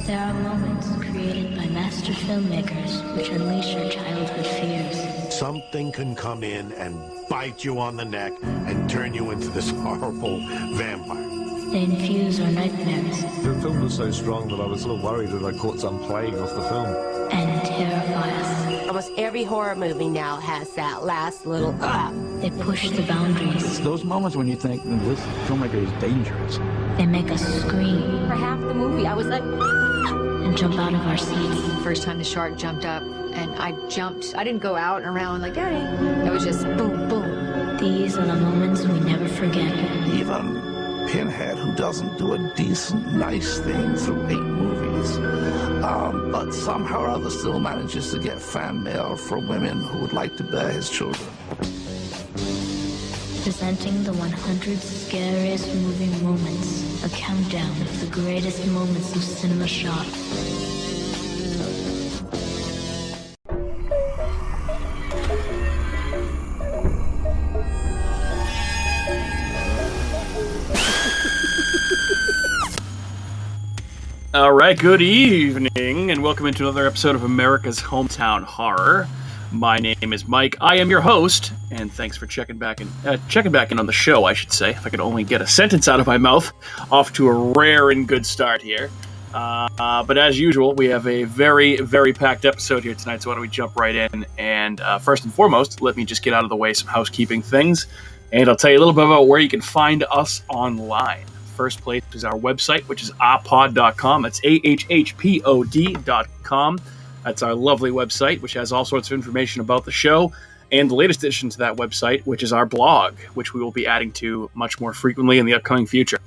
There are moments created by master filmmakers which unleash your childhood fears. Something can come in and bite you on the neck and turn you into this horrible vampire. They infuse our nightmares. The film was so strong that I was a little worried that I caught some plague off the film. And terrify us. Almost every horror movie now has that last little They push the boundaries. It's those moments when you think this filmmaker is dangerous. They make us scream. For half the movie, I was like... and jump out of our seats. First time the shark jumped up, and I jumped. I didn't go out and around like, Daddy. It was just boom, boom. These are the moments we never forget. Even Pinhead, who doesn't do a decent, nice thing through 8 movies, but somehow or other still manages to get fan mail from women who would like to bear his children. Presenting the 100 Scariest Movie Moments, a countdown of the greatest moments of cinema shot. All right, good evening, and welcome into another episode of America's Hometown Horror. My name is Mike. I am your host, and thanks for checking back in on the show, I should say. If I could only get a sentence out of my mouth. Off to a rare and good start here. But as usual, we have a very, very packed episode here tonight, so why don't we jump right in. And first and foremost, let me just get out of the way some housekeeping things, and I'll tell you a little bit about where you can find us online. First place is our website, which is AHHPod.com. That's AHHPod.com. That's our lovely website, which has all sorts of information about the show, and the latest addition to that website, which is our blog, which we will be adding to much more frequently in the upcoming future.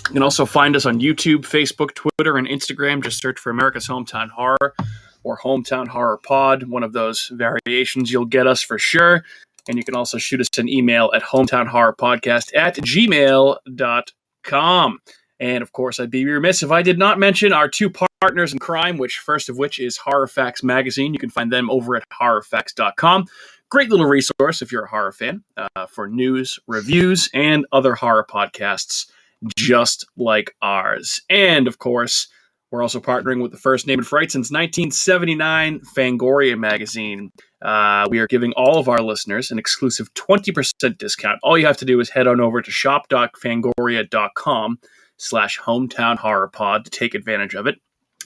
You can also find us on YouTube, Facebook, Twitter, and Instagram. Just search for America's Hometown Horror or Hometown Horror Pod. One of those variations, you'll get us for sure. And you can also shoot us an email at hometownhorrorpodcast@gmail.com. And of course, I'd be remiss if I did not mention our two partners in crime, first of which is Horror Facts Magazine. You can find them over at horrorfacts.com. Great little resource if you're a horror fan for news, reviews, and other horror podcasts just like ours. And of course, we're also partnering with the first name and fright since 1979, Fangoria magazine. We are giving all of our listeners an exclusive 20% discount. All you have to do is head on over to shop.fangoria.com/hometownhorrorpod to take advantage of it.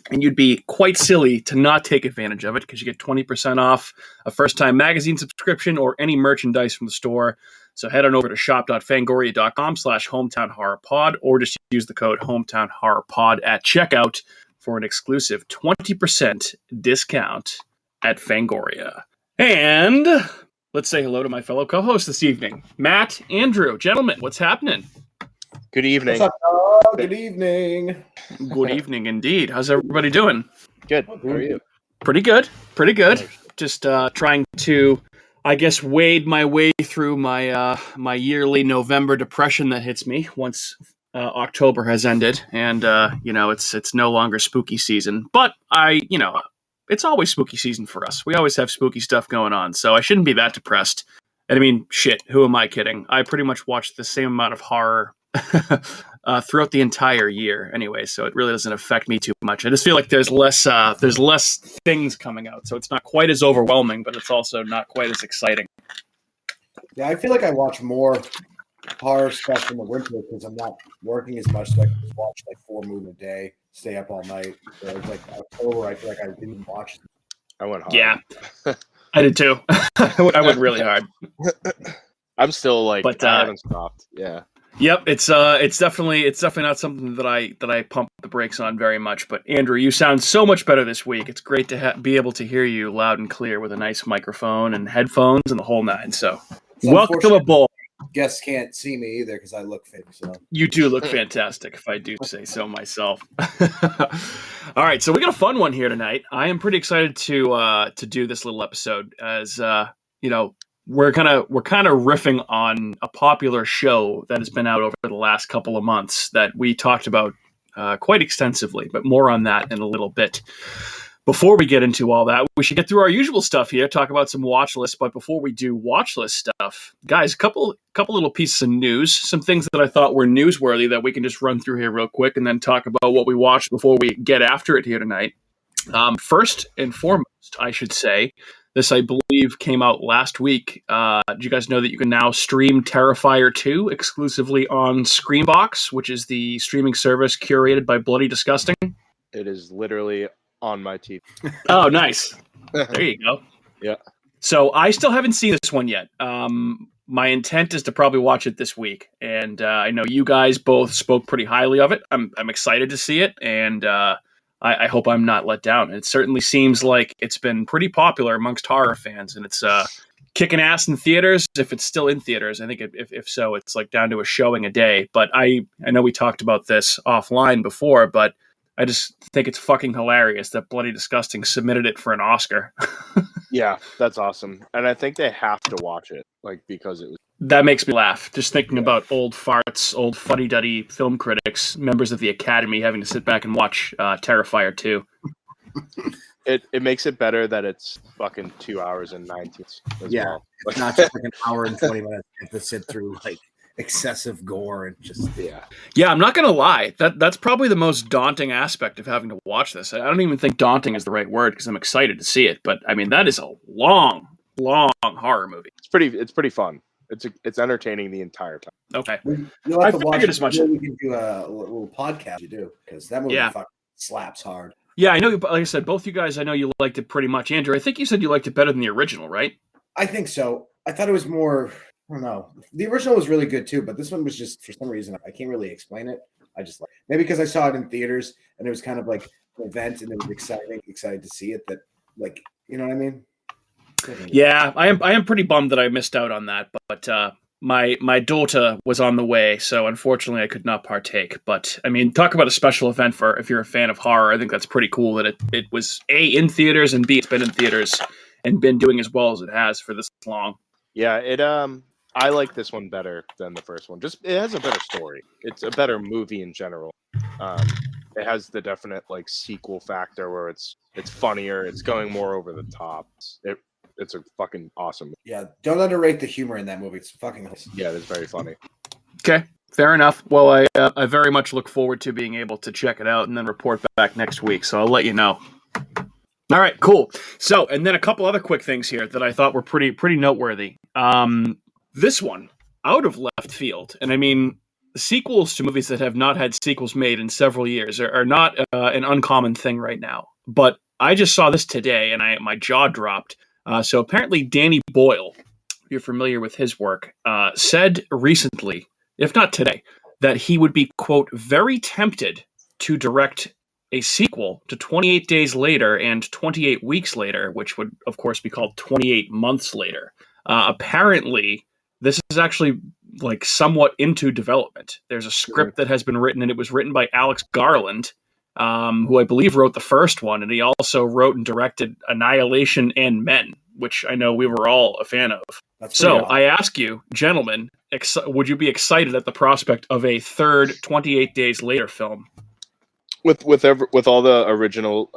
And you'd be quite silly to not take advantage of it because you get 20% off a first-time magazine subscription or any merchandise from the store. So head on over to shop.fangoria.com/hometownhorrorpod or just use the code hometownhorrorpod at checkout for an exclusive 20% discount at Fangoria. And let's say hello to my fellow co-hosts this evening. Matt, Andrew, gentlemen, what's happening? Good evening. What's up, dog? Good evening. Good evening indeed. How's everybody doing? Good. How are you? Pretty good. Pretty good. Just trying to, I guess, wade my way through my my yearly November depression that hits me once October has ended, and it's no longer spooky season. But it's always spooky season for us. We always have spooky stuff going on, so I shouldn't be that depressed. And I mean, shit, who am I kidding? I pretty much watch the same amount of horror throughout the entire year anyway, so it really doesn't affect me too much. I just feel like there's less things coming out, so it's not quite as overwhelming, but it's also not quite as exciting. Yeah, I feel like I watch more horror stuff in the winter because I'm not working as much, so I can just watch like 4 movies a day, stay up all night. So it's like October, I feel like I didn't watch. I went hard. Yeah, I did too. I went really hard. I'm still I haven't stopped. Yeah. Yep, it's definitely not something that I pump the brakes on very much. But Andrew, you sound so much better this week. It's great to be able to hear you loud and clear with a nice microphone and headphones and the whole nine. So welcome aboard. Guests can't see me either because I look fake. So you do look fantastic, if I do say so myself. All right, so we got a fun one here tonight. I am pretty excited to do this little episode as we're kind of riffing on a popular show that has been out over the last couple of months that we talked about quite extensively, but more on that in a little bit. before we get into all that, we should get through our usual stuff here, talk about some watch lists. But before we do watch list stuff, guys, a couple little pieces of news, some things that I thought were newsworthy that we can just run through here real quick and then talk about what we watched before we get after it here tonight. First and foremost, I should say, this, I believe, came out last week. Did you guys know that you can now stream Terrifier 2 exclusively on Screambox, which is the streaming service curated by Bloody Disgusting? It is literally on my TV. Oh, nice. There you go. Yeah. So I still haven't seen this one yet. My intent is to probably watch it this week. And I know you guys both spoke pretty highly of it. I'm excited to see it. And I hope I'm not let down. It certainly seems like it's been pretty popular amongst horror fans, and it's kicking ass in theaters. If it's still in theaters, I think if so, it's like down to a showing a day. But I know we talked about this offline before, but I just think it's fucking hilarious that Bloody Disgusting submitted it for an Oscar. Yeah, that's awesome. And I think they have to watch it, like, because it was... That makes me laugh. Just thinking about old farts, old fuddy-duddy film critics, members of the Academy having to sit back and watch Terrifier 2. It makes it better that it's fucking 2 hours and 19. Well. It's not just like an hour and 20 minutes. You have to sit through like excessive gore and just Yeah, I'm not gonna lie. That's probably the most daunting aspect of having to watch this. I don't even think daunting is the right word because I'm excited to see it. But I mean, that is a long horror movie. It's pretty fun. It's entertaining the entire time. Okay. You'll have to watch it as much. We can do a little podcast. You do because that movie fucking slaps hard. Yeah, I know. Like I said, both you guys, I know you liked it pretty much. Andrew, I think you said you liked it better than the original, right? I think so. I thought it was more. I don't know. The original was really good too, but this one was just, for some reason, I can't really explain it. I just maybe because I saw it in theaters and it was kind of like an event and it was excited to see it. That, like, you know what I mean? Yeah, I am pretty bummed that I missed out on that, but my daughter was on the way, so unfortunately I could not partake. But I mean, talk about a special event for if you're a fan of horror. I think that's pretty cool that it was A, in theaters, and B, it's been in theaters and been doing as well as it has for this long. Yeah, I like this one better than the first one. Just it has a better story. It's a better movie in general. It has the definite like sequel factor where it's funnier. It's going more over the top. It's a fucking awesome. Yeah, don't underrate the humor in that movie. It's fucking awesome. Yeah, it's very funny. Okay, fair enough. Well, I very much look forward to being able to check it out and then report back next week. So I'll let you know. All right, cool. So, and then a couple other quick things here that I thought were pretty noteworthy. This one, out of left field, and I mean, sequels to movies that have not had sequels made in several years are not an uncommon thing right now. But I just saw this today, and my jaw dropped. So apparently Danny Boyle, if you're familiar with his work, said recently, if not today, that he would be, quote, very tempted to direct a sequel to 28 Days Later and 28 Weeks Later, which would, of course, be called 28 Months Later. Apparently, this is actually like somewhat into development. There's a script that has been written, and it was written by Alex Garland, who I believe wrote the first one, and he also wrote and directed Annihilation and Men, which I know we were all a fan of. So I ask you, gentlemen, would you be excited at the prospect of a third 28 Days Later film? With all the original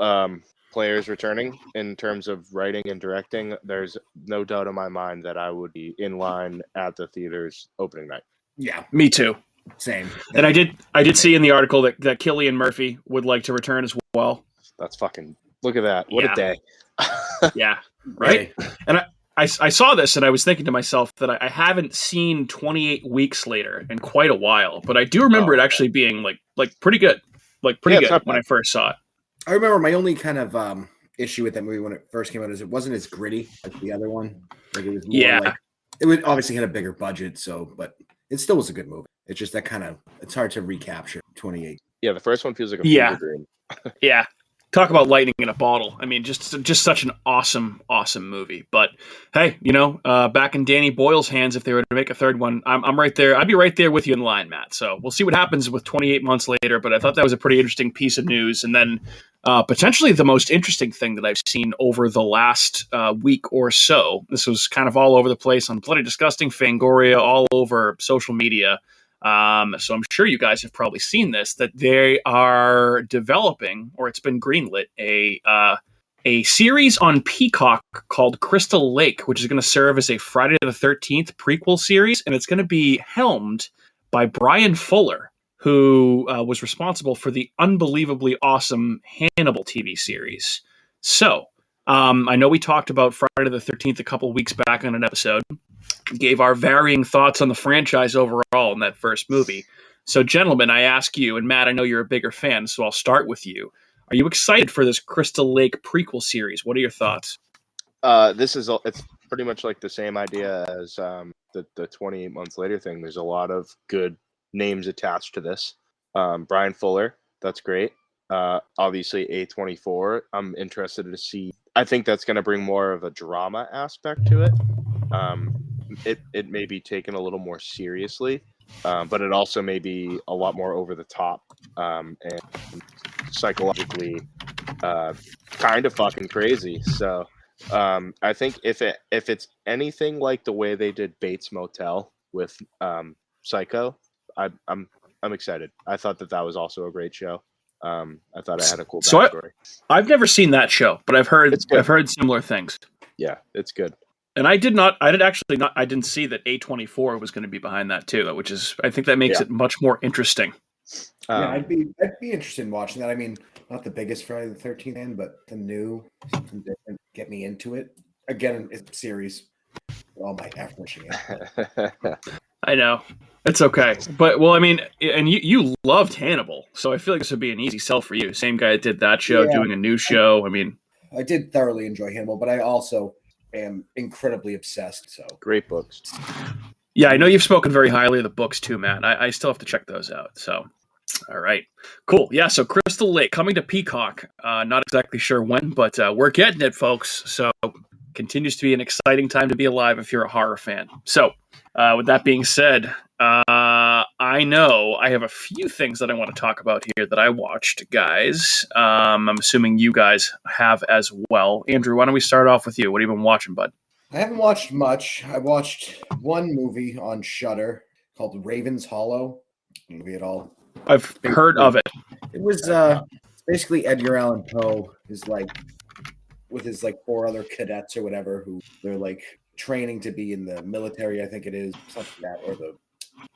players returning in terms of writing and directing, there's no doubt in my mind that I would be in line at the theater's opening night. Yeah, me too. Same. And I did see in the article that Cillian Murphy would like to return as well. That's fucking, look at that. What a day. Yeah. Right. And I saw this and I was thinking to myself that I haven't seen 28 Weeks Later in quite a while, but I do remember it actually being like pretty good. Like pretty good when I first saw it. I remember my only kind of issue with that movie when it first came out is it wasn't as gritty like the other one. Like it was more like, it would obviously had a bigger budget, but it still was a good movie. It's just that kind of, it's hard to recapture 28. Yeah, the first one feels like a fever dream. Yeah. Talk about lightning in a bottle. I mean, just such an awesome movie. But hey, back in Danny Boyle's hands, if they were to make a third one, I'm right there. I'd be right there with you in line, Matt. So we'll see what happens with 28 Months Later. But I thought that was a pretty interesting piece of news. And then potentially the most interesting thing that I've seen over the last week or so. This was kind of all over the place on Bloody Disgusting, Fangoria, all over social media. So I'm sure you guys have probably seen this, that they are developing, or it's been greenlit, a a series on Peacock called Crystal Lake, which is going to serve as a Friday the 13th prequel series, and it's going to be helmed by Brian Fuller, who was responsible for the unbelievably awesome Hannibal TV series. So, I know we talked about Friday the 13th a couple weeks back on an episode, gave our varying thoughts on the franchise overall in that first movie. So, gentlemen, I ask you, and Matt, I know you're a bigger fan, so I'll start with you. Are you excited for this Crystal Lake prequel series? What are your thoughts? It's pretty much like the same idea as the 28 months later thing. There's a lot of good names attached to this. Brian Fuller, that's great. Obviously A24. I'm interested to see. I think that's going to bring more of a drama aspect to it. It may be taken a little more seriously, but it also may be a lot more over the top and psychologically kind of fucking crazy. So I think if it's anything like the way they did Bates Motel with Psycho, I'm excited. I thought that was also a great show. I thought it had a cool backstory. I've never seen that show, but I've heard similar things. Yeah, it's good. And I didn't see that A24 was going to be behind that too, which is, I think that makes it much more interesting. Yeah, I'd be interested in watching that. I mean, not the biggest Friday the 13th fan, but the new, something different, get me into it. Again, it's a series. All my effort. I know. It's okay. But, well, I mean, and you loved Hannibal, so I feel like this would be an easy sell for you. Same guy that did that show, doing a new show. I mean, I did thoroughly enjoy Hannibal, but I also am incredibly obsessed. So great books. Yeah, I know you've spoken very highly of the books too, Matt. I still have to check those out. So, all right, cool. Yeah, so Crystal Lake coming to Peacock. Not exactly sure when, but we're getting it, folks. So, continues to be an exciting time to be alive if you're a horror fan. So, with that being said, I know I have a few things that I want to talk about here that I watched, guys. I'm assuming you guys have as well. Andrew, why don't we start off with you? What have you been watching, bud? I haven't watched much. I watched one movie on Shudder called Raven's Hollow. Movie at all? I've heard of it. It was basically Edgar Allan Poe is like with his like 4 other cadets or whatever who they're like training to be in the military, I think it is, something like that, or the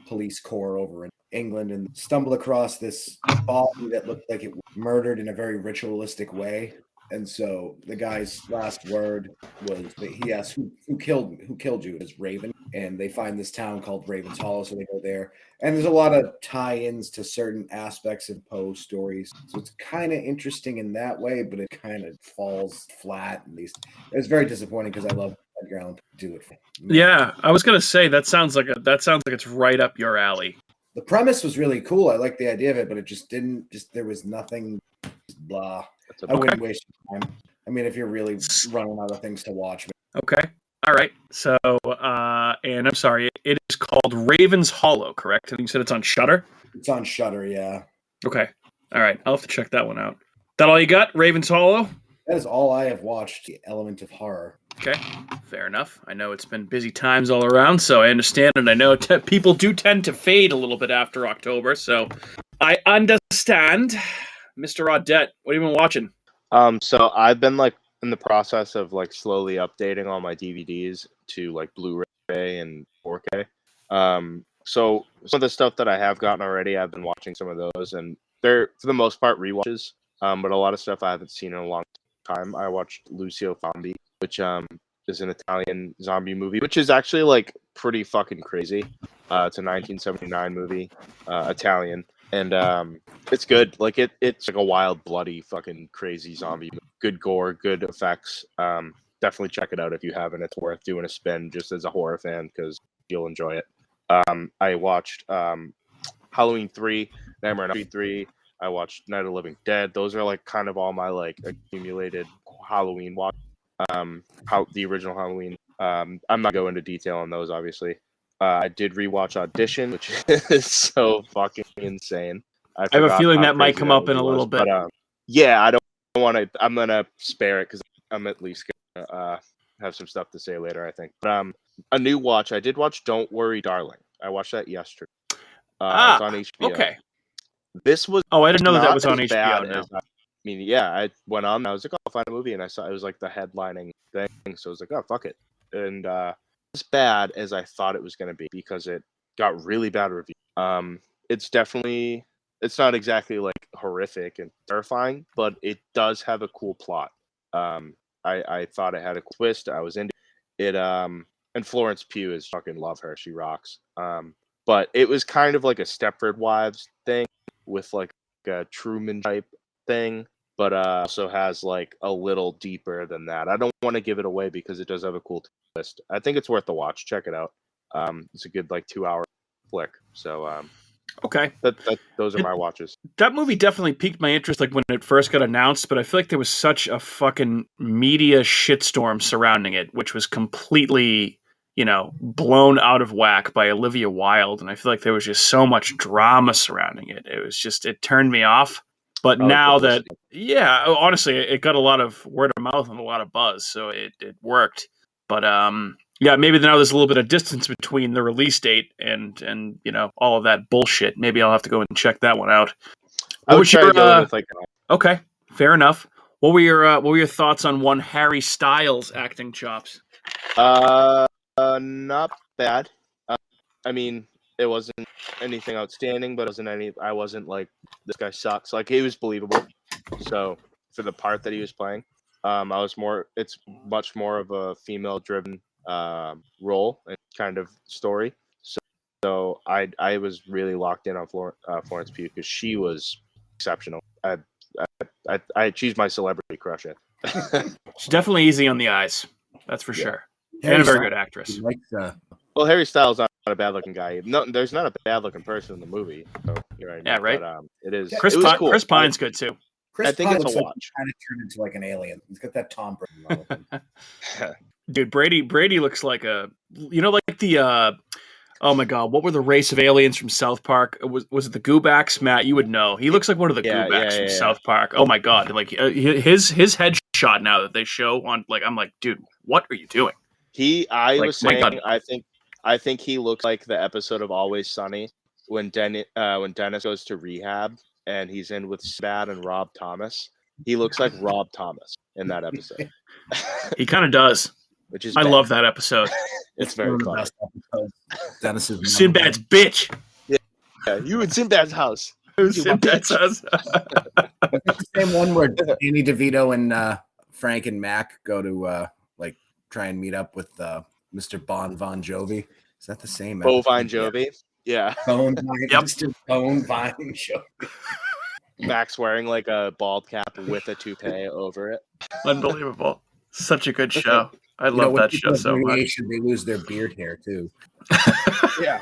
police corps over in England, and stumble across this body that looked like it was murdered in a very ritualistic way. And so the guy's last word was that he asked, who killed you? It was Raven. And they find this town called Raven's Hollow, so they go there. And there's a lot of tie-ins to certain aspects of Poe's stories. So it's kind of interesting in that way, but it kind of falls flat. At least it was very disappointing because I love Edgar Allan Poe do it. Yeah, I was gonna say that sounds like it's right up your alley. The premise was really cool. I liked the idea of it, but it just didn't. There was nothing. Blah. I wouldn't waste your time. I mean, if you're really running out of things to watch. Okay. All right. So, and I'm sorry, it is called Raven's Hollow, correct? I think you said it's on Shudder? It's on Shudder, yeah. Okay. All right. I'll have to check that one out. That all you got? Raven's Hollow? That is all I have watched, the element of horror. Okay. Fair enough. I know it's been busy times all around, so I understand, and I know people do tend to fade a little bit after October, so I understand. Mr. Audette, what have you been watching? So I've been like in the process of like slowly updating all my DVDs to like Blu-ray and 4K. So some of the stuff that I have gotten already, I've been watching some of those, and they're for the most part rewatches. But a lot of stuff I haven't seen in a long time. I watched Lucio Zombie, which is an Italian zombie movie, which is actually like pretty fucking crazy. It's a 1979 movie, Italian. And it's good. Like it's like a wild, bloody, fucking crazy zombie. Good gore, good effects. Definitely check it out if you haven't. It's worth doing a spin just as a horror fan because you'll enjoy it. I watched Halloween 3, Nightmare on Elm Street 3. I watched Night of the Living Dead. Those are like kind of all my like accumulated Halloween watch. How the original Halloween. I'm not going into detail on those, obviously. I did rewatch Audition, which is so fucking insane. I have a feeling that might come up in a little bit. But, yeah, I don't want to. I'm gonna spare it because I'm at least gonna have some stuff to say later, I think. But a new watch. I did watch Don't Worry, Darling. I watched that yesterday. It's on HBO. Okay. This was. Oh, I didn't know that was on HBO. As I mean, yeah, I went on. I was like, oh, I'll find a movie, and I saw it was like the headlining thing. So I was like, oh, fuck it. And as bad as I thought it was going to be because it got really bad reviews. It's not exactly like horrific and terrifying, but it does have a cool plot. I thought it had a twist. I was into it. And Florence Pugh is fucking love her. She rocks. But it was kind of like a Stepford Wives thing with like a Truman type thing, but also has like a little deeper than that. I don't want to give it away because it does have a cool twist. I think it's worth the watch. Check it out. It's a good like 2-hour flick. So okay, those are my watches. That movie definitely piqued my interest, like when it first got announced. But I feel like there was such a fucking media shitstorm surrounding it, which was completely, blown out of whack by Olivia Wilde, and I feel like there was just so much drama surrounding it. It turned me off. But now that, honestly, it got a lot of word of mouth and a lot of buzz, so it worked. But maybe now there's a little bit of distance between the release date and all of that bullshit. Maybe I'll have to go and check that one out. Okay, fair enough. What were your thoughts on one Harry Styles acting chops? Not bad. I mean, it wasn't anything outstanding, but I wasn't like, this guy sucks. Like, he was believable. So for the part that he was playing, it's much more of a female-driven role and kind of story. So I was really locked in on Florence Pugh because she was exceptional. She's my celebrity crush. She's definitely easy on the eyes. That's for sure. And a very good actress. Well, Harry Styles not a bad-looking guy. No, there's not a bad-looking person in the movie. So you're right. Yeah, right. But, it is. Chris it was cool. Chris Pine's good too. Chris I think Pine it's a watch. Kind of turned into like an alien. He's got that Tom Brady look. Dude, Brady looks like like the oh my god, what were the race of aliens from South Park? Was it the Goobacks? Matt, you would know. He looks like one of the Goobacks from South Park. Oh my god, like his headshot now that they show on, like, I'm like, dude, what are you doing? I think he looks like the episode of Always Sunny when Dennis goes to rehab and he's in with Spad and Rob Thomas. He looks like Rob Thomas in that episode. He kind of does. Which is I love that episode. It's very funny. Dennis is Sinbad's bitch. Yeah, you in Sinbad's house. Sinbad's house. It's the same one where Danny DeVito and Frank and Mac go to try and meet up with Mr. Bon Jovi. Is that the same? Bon Jovi. Yeah. Mr. Bon Jovi. Max wearing like a bald cap with a toupee over it. Unbelievable. Such a good show. I love that show so much. They lose their beard hair too. Yeah.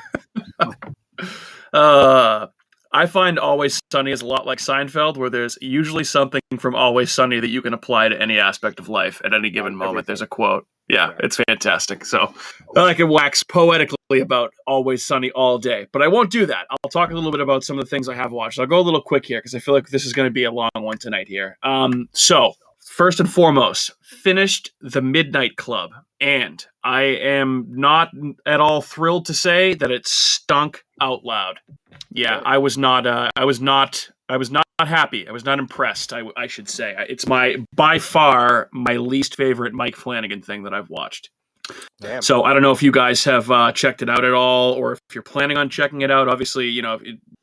I find Always Sunny is a lot like Seinfeld, where there's usually something from Always Sunny that you can apply to any aspect of life at any given moment. There's a quote. Yeah, it's fantastic. So I can wax poetically about Always Sunny all day, but I won't do that. I'll talk a little bit about some of the things I have watched. I'll go a little quick here because I feel like this is going to be a long one tonight here. So first and foremost, finished The Midnight Club, and I am not at all thrilled to say that it stunk out loud. Yeah, I was not happy. I was not impressed. I should say it's by far my least favorite Mike Flanagan thing that I've watched. Damn. So I don't know if you guys have checked it out at all, or if you're planning on checking it out. Obviously,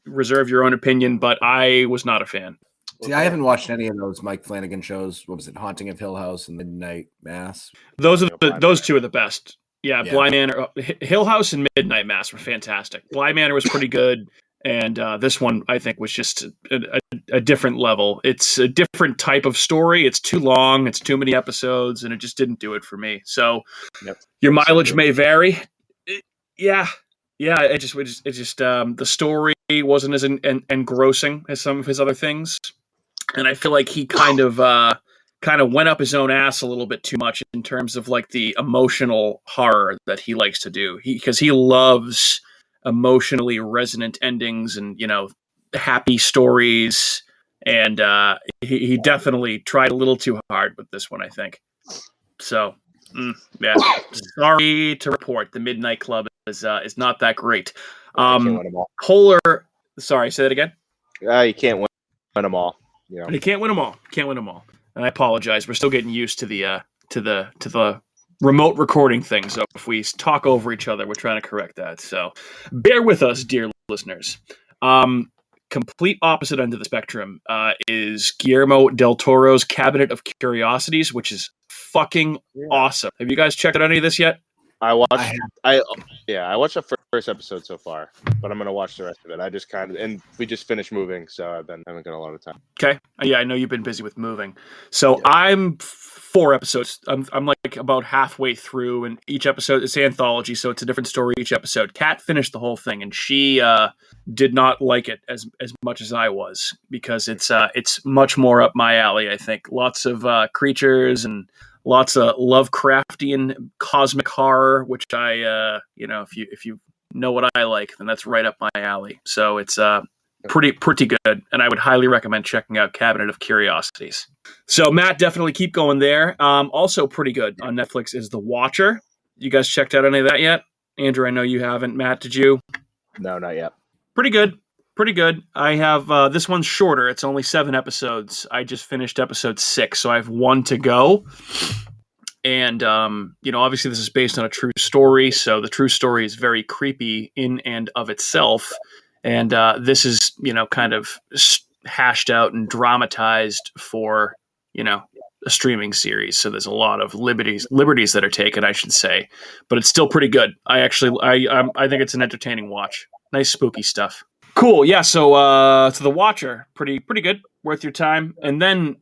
reserve your own opinion, but I was not a fan. See, I haven't watched any of those Mike Flanagan shows. What was it, Haunting of Hill House and Midnight Mass? Those two are the best. Yeah. Bly Manor, Hill House, and Midnight Mass were fantastic. Bly Manor was pretty good, and this one I think was just a different level. It's a different type of story. It's too long. It's too many episodes, and it just didn't do it for me. So your mileage may vary. Yeah. It just the story wasn't as engrossing as some of his other things. And I feel like he kind of went up his own ass a little bit too much in terms of like the emotional horror that he likes to do. Because he loves emotionally resonant endings and, happy stories. And he definitely tried a little too hard with this one, I think. So, sorry to report, The Midnight Club is not that great. Can't win them all. Polar. Sorry, say that again. You can't win them all. you know. But you can't win them all. Can't win them all. And I apologize. We're still getting used to the remote recording thing. So if we talk over each other, we're trying to correct that. So bear with us, dear listeners. Complete opposite end of the spectrum is Guillermo del Toro's Cabinet of Curiosities, which is fucking awesome. Have you guys checked out any of this yet? I watched the first episode so far, but I'm gonna watch the rest of it. I just and we just finished moving, so I haven't got a lot of time. Okay, yeah, I know you've been busy with moving, so I'm 4 episodes. I'm like about halfway through, and each episode it's an anthology, so it's a different story each episode. Kat finished the whole thing, and she did not like it as much as I was, because it's much more up my alley. I think lots of creatures and lots of Lovecraftian cosmic horror, which I, if you know what I like, then that's right up my alley. So it's pretty good, and I would highly recommend checking out Cabinet of Curiosities. So Matt, definitely keep going there. Also pretty good on Netflix is The Watcher. You guys checked out any of that yet? Andrew, I know you haven't. Matt, did you? No, not yet. Pretty good. I have this one's shorter. It's only 7 episodes. I just finished episode 6, so I have 1 to go. And obviously this is based on a true story, so the true story is very creepy in and of itself. And this is kind of hashed out and dramatized for a streaming series. So there's a lot of liberties that are taken, I should say, but it's still pretty good. I think it's an entertaining watch. Nice spooky stuff. Cool. Yeah. So The Watcher, pretty good, worth your time. And then,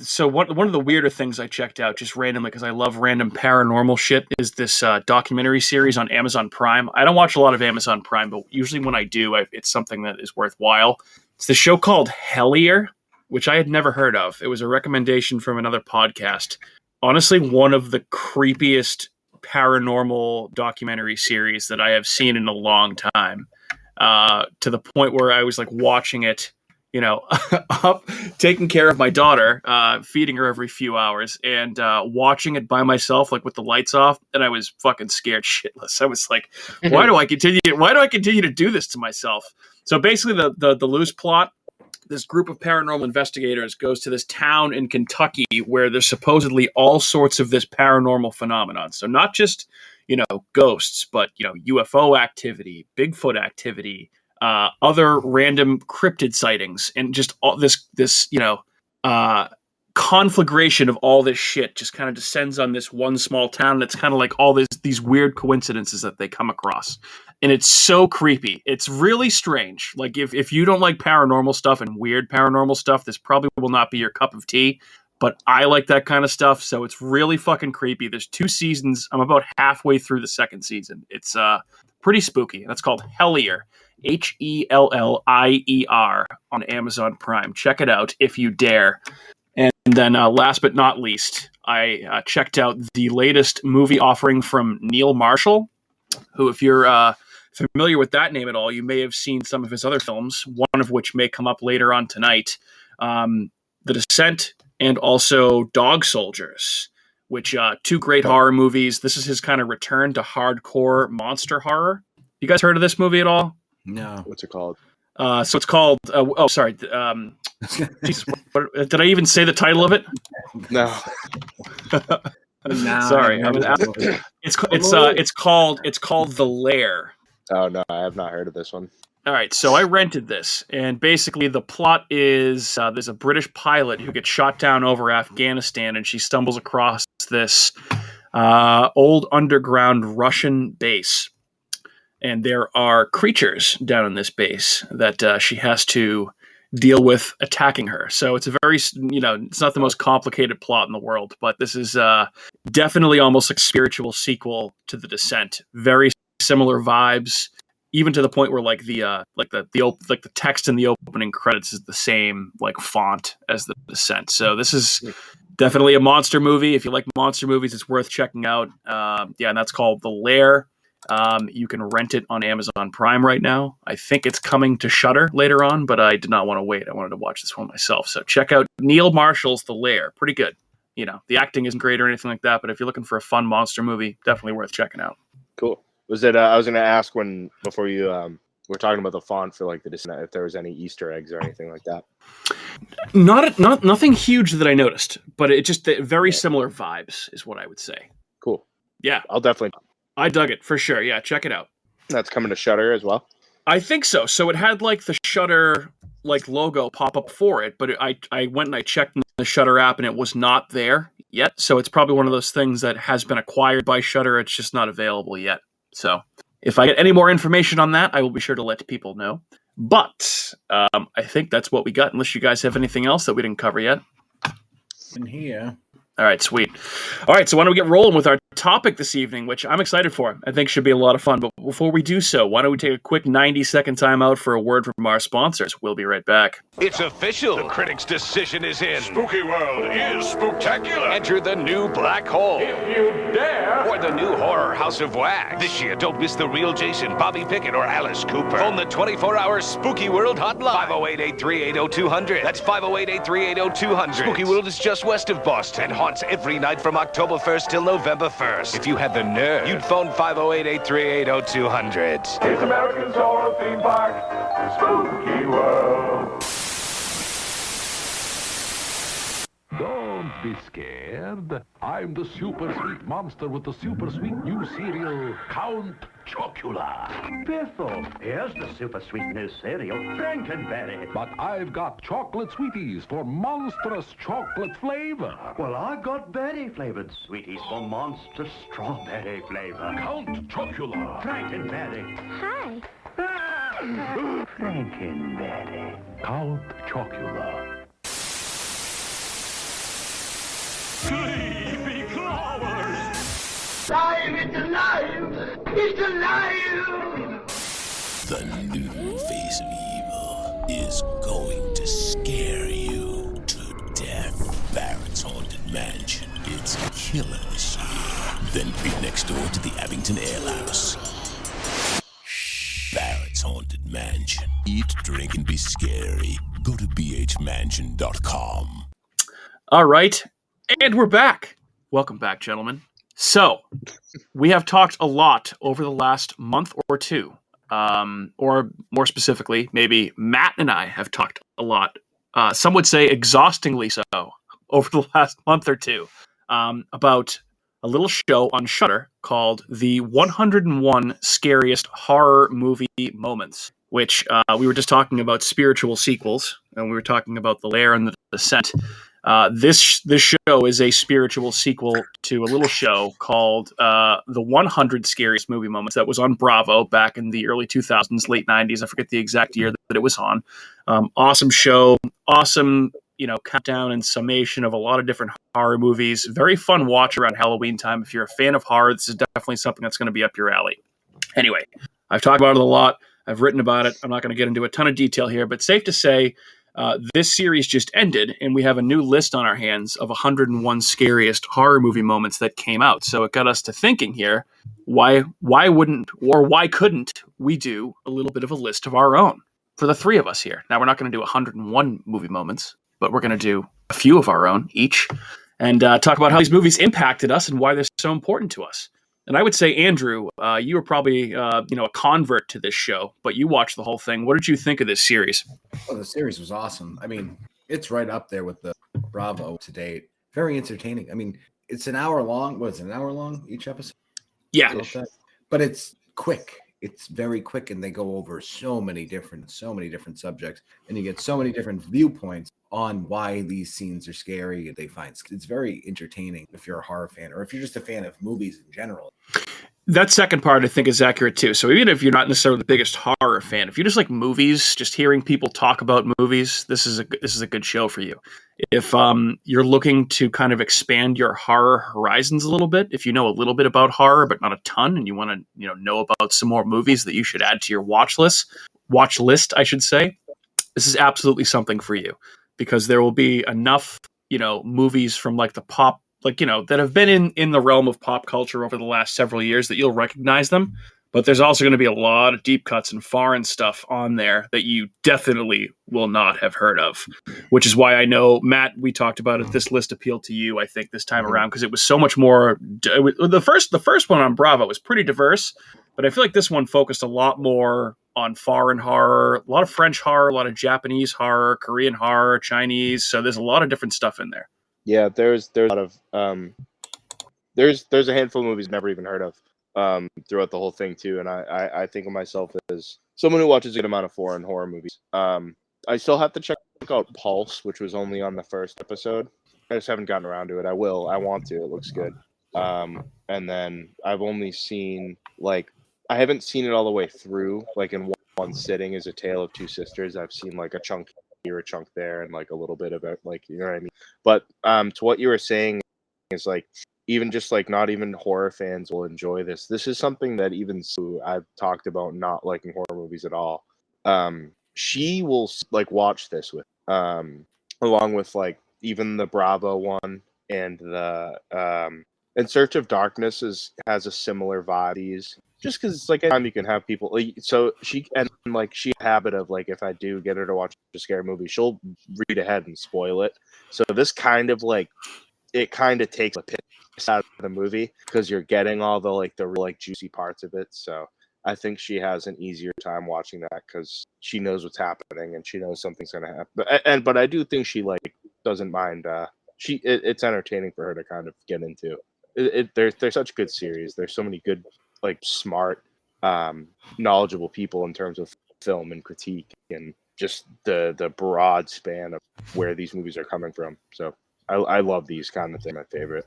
so one of the weirder things I checked out just randomly, because I love random paranormal shit, is this documentary series on Amazon Prime. I don't watch a lot of Amazon Prime, but usually when I do, it's something that is worthwhile. It's the show called Hellier, which I had never heard of. It was a recommendation from another podcast. Honestly, one of the creepiest paranormal documentary series that I have seen in a long time. To the point where I was like watching it, up taking care of my daughter, feeding her every few hours, and watching it by myself, like with the lights off, and I was fucking scared shitless. I was like, why do I continue to do this to myself? So basically the loose plot, this group of paranormal investigators goes to this town in Kentucky where there's supposedly all sorts of this paranormal phenomenon. So not just ghosts, but UFO activity, Bigfoot activity, other random cryptid sightings, and just all this conflagration of all this shit just kind of descends on this one small town. And it's kind of like all these weird coincidences that they come across, and it's so creepy. It's really strange. Like if you don't like paranormal stuff and weird paranormal stuff, this probably will not be your cup of tea. But I like that kind of stuff, so it's really fucking creepy. There's 2 seasons. I'm about halfway through the 2nd season. It's pretty spooky. That's called Hellier, Hellier, on Amazon Prime. Check it out if you dare. And then last but not least, I checked out the latest movie offering from Neil Marshall, who, if you're familiar with that name at all, you may have seen some of his other films, one of which may come up later on tonight. The Descent, and also Dog Soldiers, which 2 great horror movies. This is his kind of return to hardcore monster horror. You guys heard of this movie at all? No. What's it called? So it's called. Sorry. Jesus, did I even say the title of it? No. Sorry. It's called The Lair. Oh no, I have not heard of this one. All right, so I rented this, and basically the plot is there's a British pilot who gets shot down over Afghanistan, and she stumbles across this old underground Russian base. And there are creatures down in this base that she has to deal with attacking her. So it's a very, it's not the most complicated plot in the world, but this is definitely almost like a spiritual sequel to The Descent. Very similar vibes, even to the point where like the text in the opening credits is the same like font as The Descent. So this is definitely a monster movie. If you like monster movies, it's worth checking out. And that's called The Lair. You can rent it on Amazon Prime right now. I think it's coming to Shudder later on, but I did not want to wait. I wanted to watch this one myself. So check out Neil Marshall's The Lair. Pretty good. The acting isn't great or anything like that, but if you're looking for a fun monster movie, definitely worth checking out. Cool. Was it? I was going to ask before you were talking about the font for like the Descent, if there was any Easter eggs or anything like that. Nothing huge that I noticed, but it just very similar vibes is what I would say. Cool. Yeah, I'll definitely. I dug it for sure. Yeah, check it out. That's coming to Shudder as well. I think so. So it had like the Shudder like logo pop up for it, but I went and I checked in the Shudder app and it was not there yet. So it's probably one of those things that has been acquired by Shudder. It's just not available yet. So if I get any more information on that, I will be sure to let people know. But I think that's what we got, unless you guys have anything else that we didn't cover yet. In here. All right, sweet. All right, so why don't we get rolling with our topic this evening, which I'm excited for. I think should be a lot of fun. But before we do so, why don't we take a quick 90-second time out for a word from our sponsors? We'll be right back. It's official. The critics' decision is in. Spooky World is spooktacular. Enter the new black hole. If you dare. Or the new horror House of Wax. This year, don't miss the real Jason, Bobby Pickett, or Alice Cooper. Phone the 24-hour Spooky World hotline. 508-838-0200. That's 508-838-0200. Spooky World is just west of Boston and haunts every night from October 1st till November 1st. If you had the nerve, you'd phone 508-838-0200. It's America's horror theme park, Spooky World. Don't be scared. I'm the super sweet monster with the super sweet new cereal, Count Chocula. Biffle, here's the super sweet new cereal, Frankenberry. But I've got chocolate sweeties for monstrous chocolate flavor. Well, I've got berry-flavored sweeties for monstrous strawberry flavor. Count Chocula. Frankenberry. Hi. Frankenberry. Count Chocula. Sleepy flowers. Alive! It's alive! It's alive! The new face of evil is going to scare you to death. Barrett's Haunted Mansion. It's a killer this year. Then creep next door to the Abington Ale House. Barrett's Haunted Mansion. Eat, drink, and be scary. Go to bhmansion.com. All right. And we're back. Welcome back, gentlemen. So, we have talked a lot over the last month or two, or more specifically, maybe Matt and I have talked a lot, some would say exhaustingly so, over the last month or two, about a little show on Shudder called The 101 Scariest Horror Movie Moments, which we were just talking about spiritual sequels, and we were talking about The Lair and The Descent. This show is a spiritual sequel to a little show called The 100 Scariest Movie Moments that was on Bravo back in the early 2000s, late 90s. I forget the exact year that it was on. Awesome show, awesome, countdown and summation of a lot of different horror movies. Very fun watch around Halloween time. If you're a fan of horror, this is definitely something that's going to be up your alley. Anyway, I've talked about it a lot. I've written about it. I'm not going to get into a ton of detail here, but safe to say, this series just ended, and we have a new list on our hands of 101 scariest horror movie moments that came out. So it got us to thinking here, why wouldn't or why couldn't we do a little bit of a list of our own for the three of us here? Now, we're not going to do 101 movie moments, but we're going to do a few of our own each and talk about how these movies impacted us and why they're so important to us. And I would say, Andrew, you were probably a convert to this show, but you watched the whole thing. What did you think of this series? Oh, the series was awesome. I mean, it's right up there with the Bravo to date. Very entertaining. I mean, it's an hour long. What is it, an hour long each episode? Yeah. But it's quick. It's very quick, and they go over so many different subjects, and you get so many different viewpoints on why these scenes are scary. They find it's very entertaining if you're a horror fan, or if you're just a fan of movies in general. That second part, I think, is accurate too. So even if you're not necessarily the biggest horror fan, if you just like movies, just hearing people talk about movies, this is a good show for you. If you're looking to kind of expand your horror horizons a little bit, if you know a little bit about horror but not a ton, and you want to know about some more movies that you should add to your watch list, I should say, this is absolutely something for you, because there will be enough movies from like the pop, that have been in the realm of pop culture over the last several years that you'll recognize them. But there's also going to be a lot of deep cuts and foreign stuff on there that you definitely will not have heard of, which is why I know, Matt, we talked about it. This list appealed to you, I think, this time around, because it was so much more. The first one on Bravo was pretty diverse, But I feel like this one focused a lot more on foreign horror, a lot of French horror, a lot of Japanese horror, Korean horror, Chinese. So there's a lot of different stuff in there. Yeah, there's a lot of there's a handful of movies I've never even heard of throughout the whole thing too, and I think of myself as someone who watches a good amount of foreign horror movies. I still have to check out Pulse, which was only on the first episode. I just haven't gotten around to it. I will. I want to. It looks good. And then I've only seen I haven't seen it all the way through, like in one sitting, is A Tale of Two Sisters. I've seen like a chunk here, a chunk there, and like a little bit of it, like, you know what I mean? But to what you were saying is like, even just like not even horror fans will enjoy this. This is something that even Sue, I've talked about not liking horror movies at all. She will like watch this with, along with like even the Bravo one and the In Search of Darkness has a similar vibe. Just because it's like anytime you can have people, like, so she has a habit of like, if I do get her to watch a scary movie, she'll read ahead and spoil it. So this kind of like, it kind of takes a piss out of the movie because you're getting all the real juicy parts of it. So I think she has an easier time watching that because she knows what's happening and she knows something's gonna happen. But I do think she doesn't mind. It's entertaining for her to kind of get into. They're such good series. There's so many good, smart, knowledgeable people in terms of film and critique and just the broad span of where these movies are coming from. So I love these kind of things. My favorite.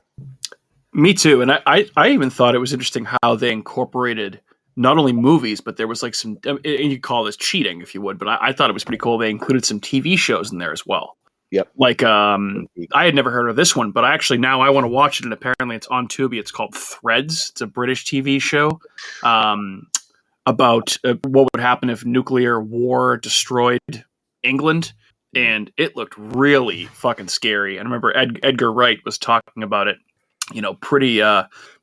Me too. And I even thought it was interesting how they incorporated not only movies, but there was like some, and you call this cheating if you would, but I thought it was pretty cool. They included some TV shows in there as well. Yep. Like, I had never heard of this one, but I want to watch it, and apparently it's on Tubi. It's called Threads. It's a British TV show about what would happen if nuclear war destroyed England, and it looked really fucking scary. And I remember Edgar Wright was talking about it,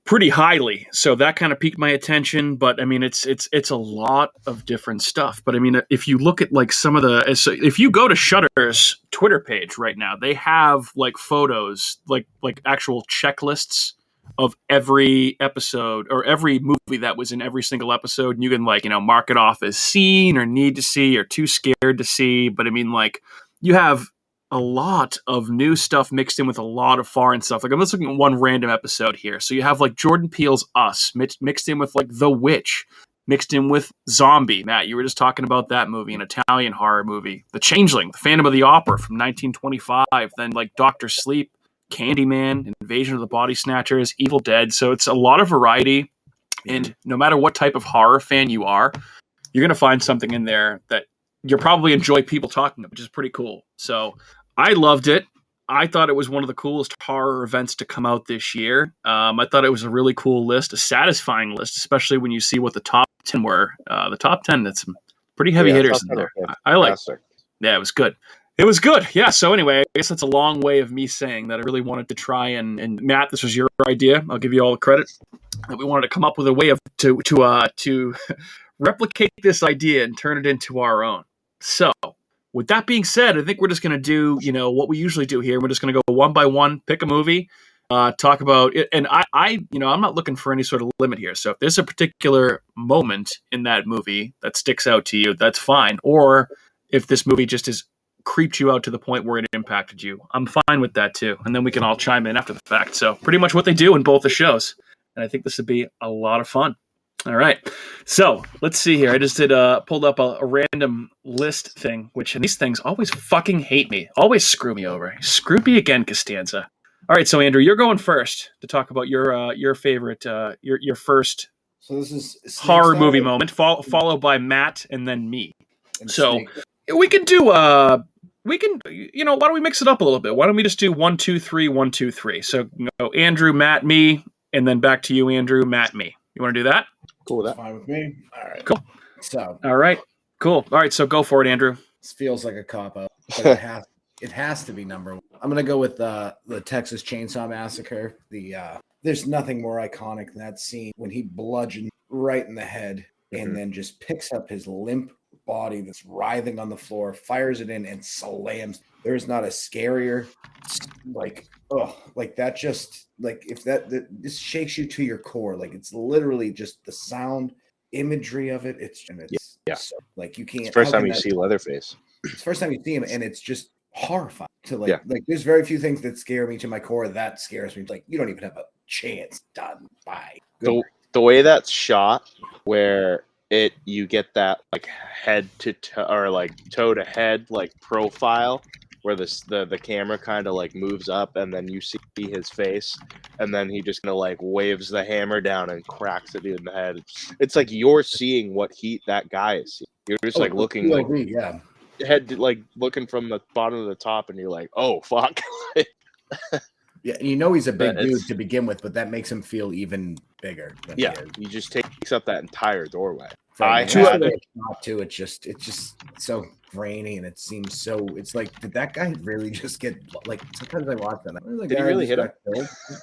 pretty highly. So that kind of piqued my attention. But I mean, it's a lot of different stuff. But I mean, if you look at like some of if you go to Shudder's Twitter page right now, they have like photos, like actual checklists of every episode or every movie that was in every single episode. And you can mark it off as seen or need to see or too scared to see. But I mean, you have a lot of new stuff mixed in with a lot of foreign stuff. Like I'm just looking at one random episode here. So you have like Jordan Peele's Us mixed in with like The Witch, mixed in with Zombie. Matt, you were just talking about that movie, an Italian horror movie. The Changeling, The Phantom of the Opera from 1925. Then like Dr. Sleep, Candyman, Invasion of the Body Snatchers, Evil Dead. So it's a lot of variety. And no matter what type of horror fan you are, you're going to find something in there that you'll probably enjoy people talking about, which is pretty cool. So I loved it. I thought it was one of the coolest horror events to come out this year. I thought it was a really cool list, a satisfying list, especially when you see what the top 10 were. The top 10, that's some pretty heavy hitters in there. I like it. Yeah, it was good. It was good. Yeah, so anyway, I guess that's a long way of me saying that I really wanted to try and Matt, this was your idea. I'll give you all the credit. That we wanted to come up with a way to replicate this idea and turn it into our own. So with that being said, I think we're just going to do, what we usually do here. We're just going to go one by one, pick a movie, talk about it. And I'm not looking for any sort of limit here. So if there's a particular moment in that movie that sticks out to you, that's fine. Or if this movie just has creeped you out to the point where it impacted you, I'm fine with that too. And then we can all chime in after the fact. So pretty much what they do in both the shows. And I think this would be a lot of fun. All right. So let's see here. I just pulled up a random list thing, which these things always fucking hate me, always screw me over. Screw me again, Costanza. All right. So Andrew, you're going first to talk about your favorite, your first So this is horror movie moment, followed by Matt and then me. So we can do, why don't we mix it up a little bit? Why don't we just do 1, 2, 3, 1, 2, 3? So Andrew, Matt, me, and then back to you, Andrew, Matt, me. You want to do that? Cool with that. Fine with me. All right. Cool. So. All right. Cool. All right. So go for it, Andrew. This feels like a cop-out, but it has to be number one. I'm gonna go with the Texas Chainsaw Massacre. There's nothing more iconic than that scene when he bludgeoned right in the head and then just picks up his limp body that's writhing on the floor, fires it in, and slams. There's not a scarier, that just, if this shakes you to your core. Like, it's literally just the sound imagery of it. It's Yeah. so, like you can't. It's the first how time can you that- see Leatherface. It's the first time you see him, and it's just horrifying. To like, Yeah. like there's very few things that scare me to my core. That scares me. Like you don't even have a chance. Done by. The way that's shot, where you get that like head to toe or like toe to head like profile, where the camera kind of like moves up and then you see his face, and then he just kind of like waves the hammer down and cracks it in the head. It's like you're seeing what that guy is seeing. You're just like looking like head like looking from the bottom to the top, and you're like, oh fuck. Yeah, you know he's a big dude to begin with, but that makes him feel even bigger. Yeah, he just takes up that entire doorway. It's just so grainy, and it seems so. It's like, did that guy really just get like? Sometimes I watch that. Did he really hit him?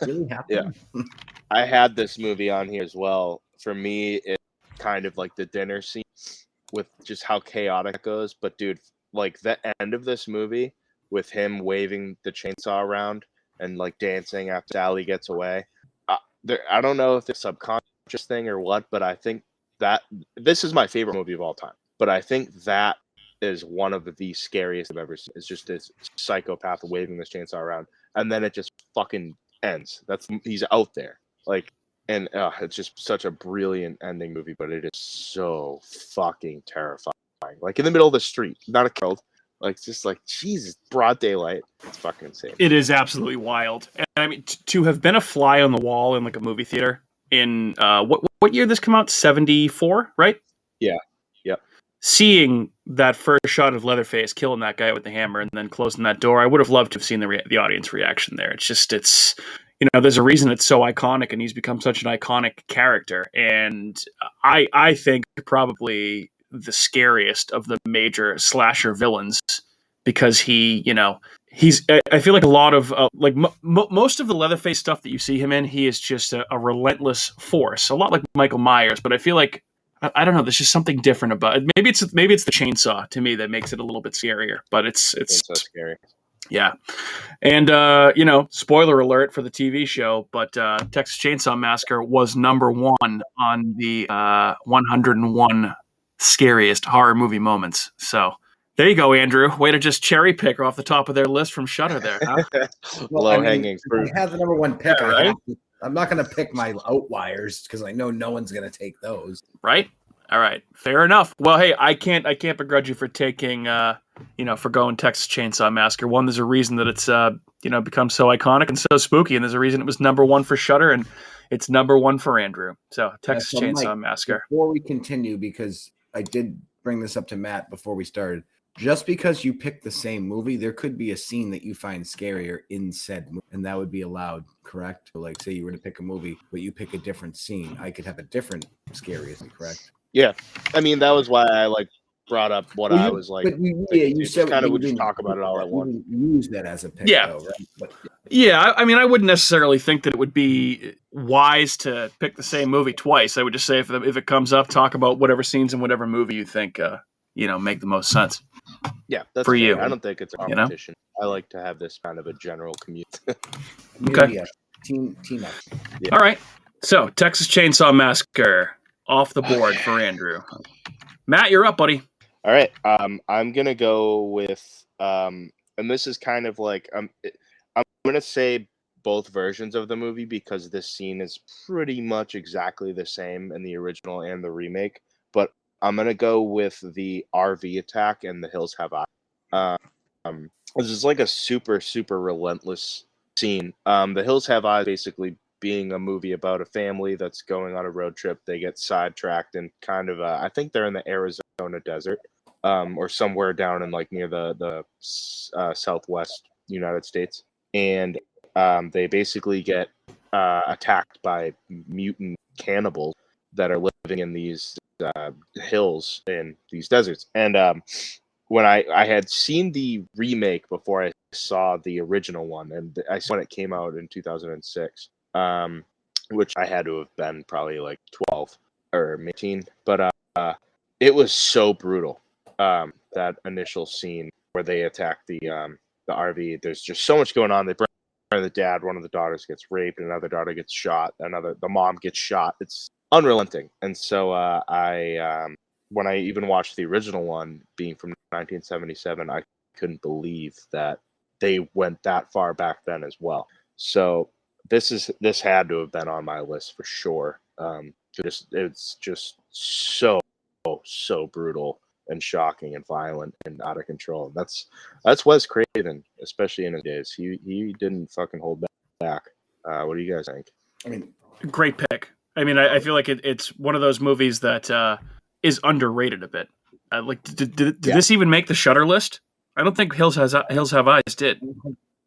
Really happened? Yeah, I had this movie on here as well. For me, it's kind of like the dinner scene with just how chaotic it goes. But dude, like the end of this movie with him waving the chainsaw around and like dancing after Sally gets away. I don't know if it's a subconscious thing or what, but I think that this is my favorite movie of all time. But I think that is one of the scariest I've ever seen. It's just this psychopath waving this chainsaw around, and then it just fucking ends. He's out there, like, and it's just such a brilliant ending movie. But it is so fucking terrifying. Like in the middle of the street, not a crowd. Like, just like, Jesus, broad daylight. It's fucking insane. It is absolutely wild. And I mean, to have been a fly on the wall in like a movie theater in what year did this come out? 74, right? Yeah. Yep. Seeing that first shot of Leatherface killing that guy with the hammer and then closing that door, I would have loved to have seen the audience reaction there. It's there's a reason it's so iconic, and he's become such an iconic character. And I think probably the scariest of the major slasher villains, because I feel like a lot of most of the Leatherface stuff that you see him in, he is just a relentless force, a lot like Michael Myers. But I feel like I don't know, there's just something different about it. Maybe it's the chainsaw to me that makes it a little bit scarier. But it's so scary. Yeah. And spoiler alert for the TV show, but Texas Chainsaw Massacre was number 1 on the 101 scariest horror movie moments. So there you go, Andrew. Way to just cherry pick off the top of their list from Shudder there, huh? Low hanging fruit. I have the number 1 pick. Yeah, right? I'm not going to pick my outliers because I know no one's going to take those. Right? All right. Fair enough. Well, hey, I can't begrudge you for taking for going Texas Chainsaw Massacre. One, there's a reason that it's become so iconic and so spooky, and there's a reason it was number 1 for Shudder, and it's number 1 for Andrew. So Texas Chainsaw Massacre. Before we continue, because I did bring this up to Matt before we started, just because you pick the same movie, there could be a scene that you find scarier in said movie, and that would be allowed, correct? So like, say you were to pick a movie, but you pick a different scene, I could have a different scariest, correct? Yeah, I mean that was why I brought up what I was like. But you said kind of would just talk about it all at once. Use that as a pick, Yeah. though, right? But, Yeah, I mean, I wouldn't necessarily think that it would be wise to pick the same movie twice. I would just say if it comes up, talk about whatever scenes in whatever movie you think make the most sense. Yeah, that's for fair. you. I don't think it's a competition. I like to have this kind of a general commute. Okay. Yeah. Team up. Yeah. All right. So Texas Chainsaw Massacre off the board for Andrew. Matt, you're up, buddy. All right. I'm gonna go with and this is kind of like I'm gonna say both versions of the movie because this scene is pretty much exactly the same in the original and the remake. But I'm gonna go with the RV attack and The Hills Have Eyes. This is like a super, super relentless scene. The Hills Have Eyes basically being a movie about a family that's going on a road trip. They get sidetracked and kind of I think they're in the Arizona desert or somewhere down in like near the southwest United States, and they basically get attacked by mutant cannibals that are living in these hills in these deserts. And when I had seen the remake before I saw the original one, and I saw when it came out in 2006, which I had to have been probably like 12 or 18, but it was so brutal. That initial scene where they attack the RV, there's just so much going on. They burn the dad, one of the daughters gets raped, another daughter gets shot, the mom gets shot. unrelenting. And so I when I even watched the original one, being from 1977, I couldn't believe that they went that far back then as well. So this had to have been on my list for sure. It's just so brutal and shocking and violent and out of control. That's Wes Craven, especially in his days. He didn't fucking hold back. What do you guys think? I mean, great pick. I mean, I feel like it's one of those movies that is underrated a bit. Like, did this even make the Shudder list? I don't think Hills Have Eyes did.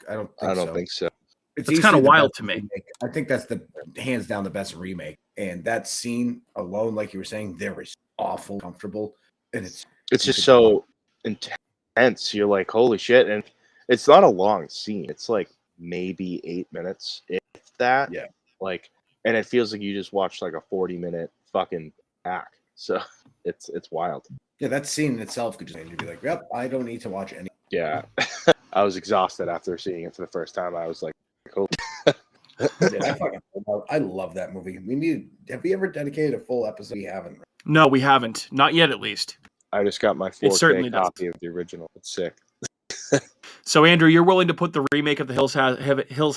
I don't think so. It's kind of wild to me. Remake. I think that's the hands down the best remake. And that scene alone, like you were saying, there was awful comfortable, and it's just so intense. You're like, holy shit! And it's not a long scene. It's like maybe 8 minutes, if that. Yeah. Like, and it feels like you just watched like a 40-minute fucking act. So it's wild. Yeah, that scene in itself could just make you be like, yep, I don't need to watch any. Yeah. I was exhausted after seeing it for the first time. I was like, holy. Yeah, I love that movie. Have we ever dedicated a full episode? We haven't. No, we haven't. Not yet, at least. I just got my 4K copy of the original. It's sick. So, Andrew, you're willing to put the remake of the Hills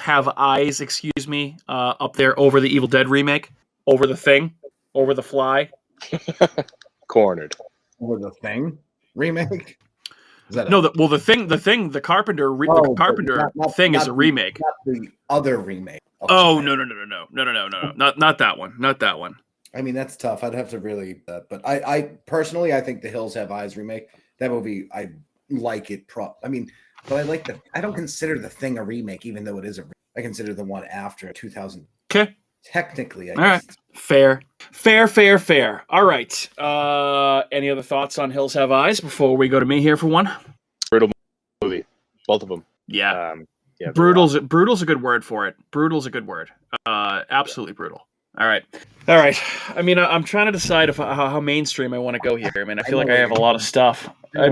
Have Eyes, up there over the Evil Dead remake, over The Thing, over The Fly? Cornered. Over The Thing remake? The Carpenter Thing is a remake. Not the other remake. Oh, no. Not that one. Not that one. I mean, that's tough. I'd have to really, but I personally, I think the Hills Have Eyes remake, that movie, I like it. But I like I don't consider The Thing a remake, even though it is a remake. I consider the one after 2000. Okay. Technically, I guess. Right. Fair. All right. Any other thoughts on Hills Have Eyes before we go to me here for one? Brutal movie. Both of them. Yeah. Brutal's a good word for it. Brutal's a good word. Absolutely brutal. All right. I mean, I'm trying to decide how mainstream I want to go here. I mean, I feel like I have a lot of stuff. I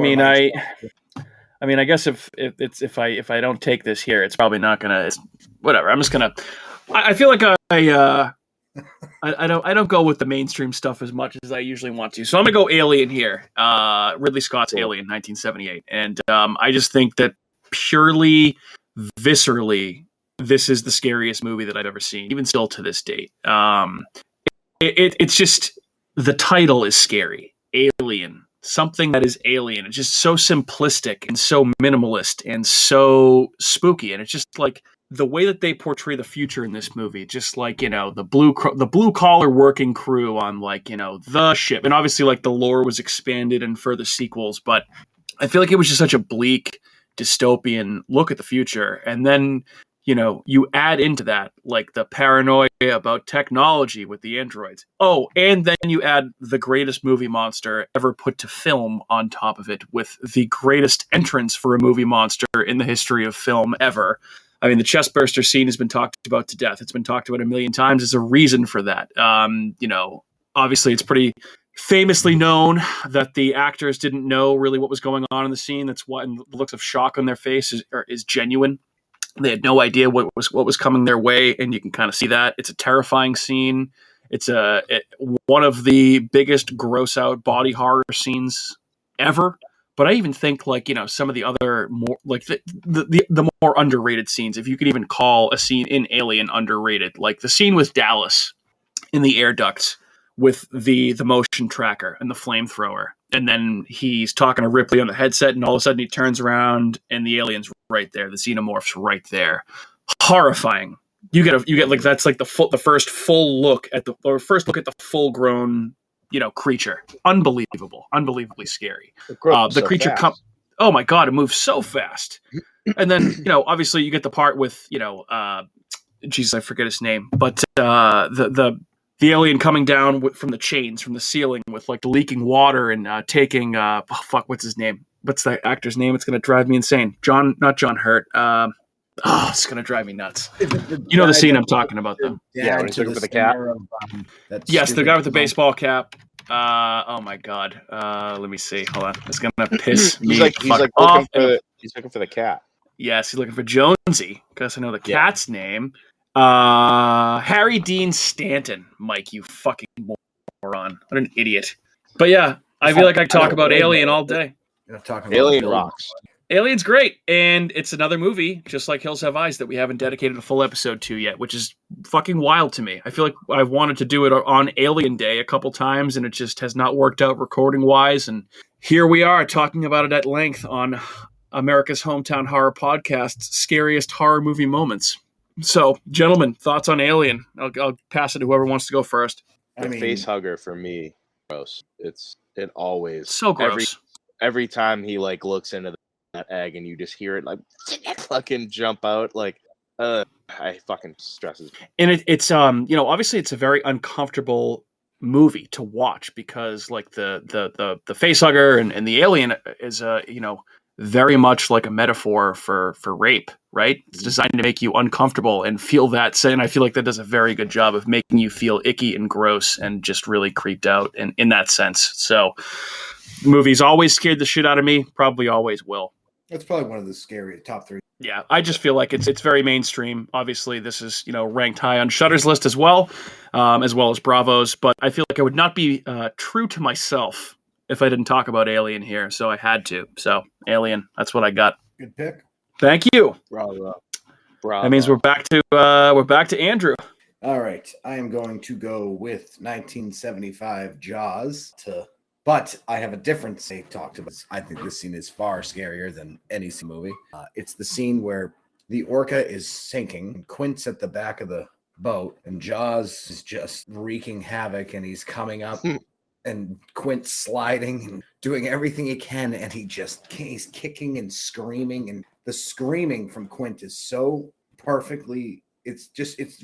guess if I don't take this here, it's probably not gonna. Whatever. I'm just gonna. I feel like I don't go with the mainstream stuff as much as I usually want to. So I'm gonna go Alien here. Ridley Scott's Alien, 1978, and I just think that purely viscerally, this is the scariest movie that I've ever seen, even still to this date. It's just the title is scary. Alien, something that is alien. It's just so simplistic and so minimalist and so spooky, and it's just like. The way that they portray the future in this movie, just like, the blue collar working crew on the ship. And obviously the lore was expanded in further sequels, but I feel like it was just such a bleak dystopian look at the future. And then, you add into that the paranoia about technology with the androids. Oh, and then you add the greatest movie monster ever put to film on top of it with the greatest entrance for a movie monster in the history of film ever. I mean, the chestburster scene has been talked about to death. It's been talked about a million times. There's a reason for that. Obviously it's pretty famously known that the actors didn't know really what was going on in the scene. That's what, and the looks of shock on their face is genuine. They had no idea what was coming their way, and you can kind of see that. It's a terrifying scene. It's one of the biggest gross out body horror scenes ever. But I even think some of the other more the more underrated scenes, if you could even call a scene in Alien underrated, like the scene with Dallas in the air ducts with the motion tracker and the flamethrower. And then he's talking to Ripley on the headset, and all of a sudden he turns around and the alien's right there. The xenomorph's right there. Horrifying. You get that's the first look at the full grown creature. Unbelievably scary. The creature comes. Oh my God, it moves so fast. And then, obviously you get the part with, Jesus, I forget his name, but the alien coming down from the chains from the ceiling with the leaking water and taking what's his name? What's that actor's name? It's going to drive me insane. Not John Hurt. It's going to drive me nuts. The scene I'm talking about, though. Yeah, when he's looking for the cat. Yes, the guy with the baseball cap. Oh my God. Let me see. Hold on. It's going to piss me off. He's looking for the cat. Yes, he's looking for Jonesy, because I know the cat's name. Harry Dean Stanton, Mike, you fucking moron. What an idiot. But yeah, I feel like I could talk about Alien all day. You're not talking Alien about rocks. Alien's great, and it's another movie, just like Hills Have Eyes, that we haven't dedicated a full episode to yet, which is fucking wild to me. I feel like I've wanted to do it on Alien Day a couple times, and it just has not worked out recording-wise, and here we are talking about it at length on America's Hometown Horror Podcast's Scariest Horror Movie Moments. So, gentlemen, thoughts on Alien? I'll pass it to whoever wants to go first. The face hugger for me, gross. It always so gross. Every time he like looks into that egg and you just hear it like fucking jump out, like I fucking stresses me. And it's obviously it's a very uncomfortable movie to watch because like the facehugger and the alien is very much like a metaphor for rape, right? It's designed to make you uncomfortable and feel that. And I feel like that does a very good job of making you feel icky and gross and just really creeped out in that sense. So the movie's always scared the shit out of me, probably always will. It's probably one of the scary top 3. Yeah, I just feel like it's very mainstream. Obviously, this is ranked high on Shudder's list as well as Bravo's. But I feel like I would not be true to myself if I didn't talk about Alien here. So I had to. So Alien, that's what I got. Good pick. Thank you. Bravo. That means we're back to Andrew. All right, I am going to go with 1975 Jaws But I have a different scene talked about. I think this scene is far scarier than any movie. It's the scene where the orca is sinking, and Quint's at the back of the boat, and Jaws is just wreaking havoc, and he's coming up, and Quint's sliding and doing everything he can, and he's kicking and screaming, and the screaming from Quint is so perfectly. It's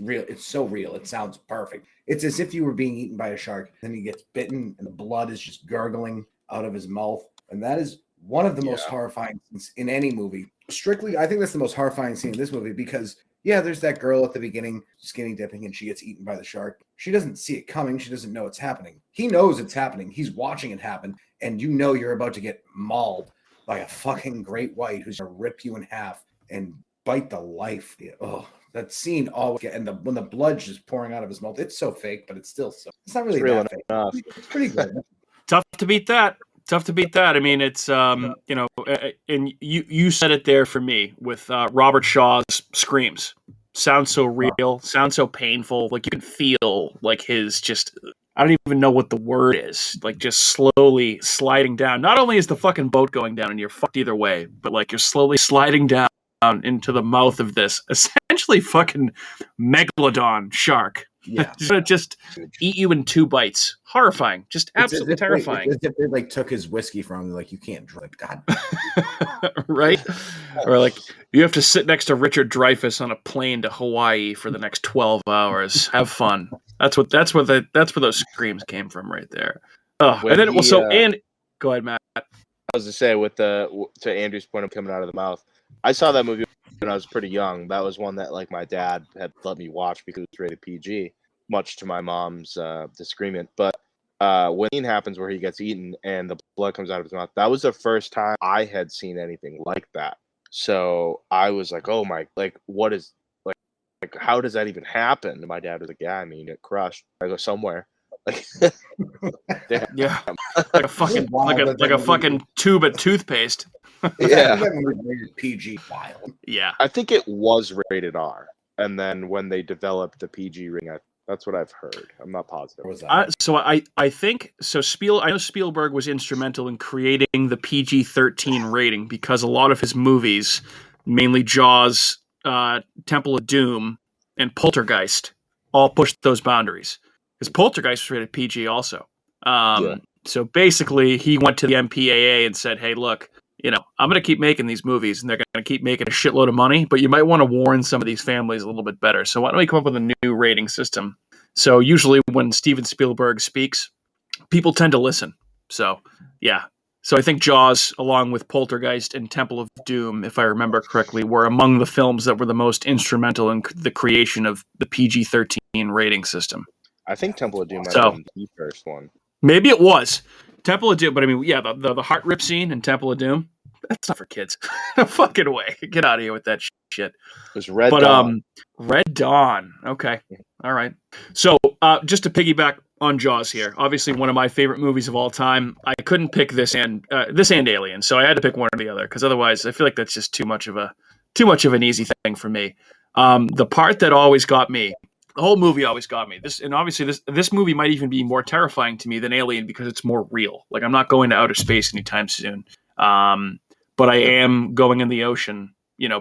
real. It's so real. It sounds perfect. It's as if you were being eaten by a shark. Then he gets bitten and the blood is just gurgling out of his mouth. And that is one of the most horrifying scenes in any movie. Strictly, I think that's the most horrifying scene in this movie because, there's that girl at the beginning skinny dipping and she gets eaten by the shark. She doesn't see it coming. She doesn't know it's happening. He knows it's happening. He's watching it happen. And you're about to get mauled by a fucking great white who's going to rip you in half and bite the life. That scene always when the blood's just pouring out of his mouth, it's so fake, but it's still so. It's not really that fake. Enough. It's pretty good. Tough to beat that. I mean, it's and you said it there for me with Robert Shaw's screams. Sounds so real. Sounds so painful. Like you can feel like his just. I don't even know what the word is. Like just slowly sliding down. Not only is the fucking boat going down and you're fucked either way, but like you're slowly sliding down into the mouth of this essentially fucking megalodon shark. Yeah. It's gonna just eat you in 2 bites. Horrifying. Just absolutely terrifying. It's as if they took his whiskey from him. Like, you can't drink. God. Right? Or like, you have to sit next to Richard Dreyfuss on a plane to Hawaii for the next 12 hours. Have fun. That's where those screams came from right there. Oh, and then go ahead, Matt. I was to say to Andrew's point of coming out of the mouth. I saw that movie when I was pretty young. That was one that like my dad had let me watch because it was rated PG, much to my mom's disagreement. But when it happens where he gets eaten and the blood comes out of his mouth, that was the first time I had seen anything like that. So I was like, oh my, like what is like how does that even happen? And my dad was like, yeah, I mean it crushed. I go somewhere. Like, yeah, like a fucking tube of toothpaste. Yeah, PG wild. Yeah, I think it was rated R, and then when they developed the PG ring, that's what I've heard. I'm not positive. So I think so. I know Spielberg was instrumental in creating the PG-13 rating because a lot of his movies, mainly Jaws, Temple of Doom, and Poltergeist, all pushed those boundaries. Because Poltergeist was rated PG also. So basically, he went to the MPAA and said, "Hey, look." I'm going to keep making these movies, and they're going to keep making a shitload of money, but you might want to warn some of these families a little bit better. So why don't we come up with a new rating system? So usually when Steven Spielberg speaks, people tend to listen. So, yeah. So I think Jaws, along with Poltergeist and Temple of Doom, if I remember correctly, were among the films that were the most instrumental in the creation of the PG-13 rating system. I think Temple of Doom might have been the first one. Maybe it was. Temple of Doom, but I mean, yeah, the heart rip scene in Temple of Doom, that's not for kids. No fucking way. Get out of here with that shit. It was Red Dawn. Red Dawn. Okay. All right. So just to piggyback on Jaws here, obviously one of my favorite movies of all time. I couldn't pick this and Alien, so I had to pick one or the other because otherwise I feel like that's just too much of an easy thing for me. The part that always got me, the whole movie always got me. This movie might even be more terrifying to me than Alien because it's more real. Like I'm not going to outer space anytime soon. But I am going in the ocean,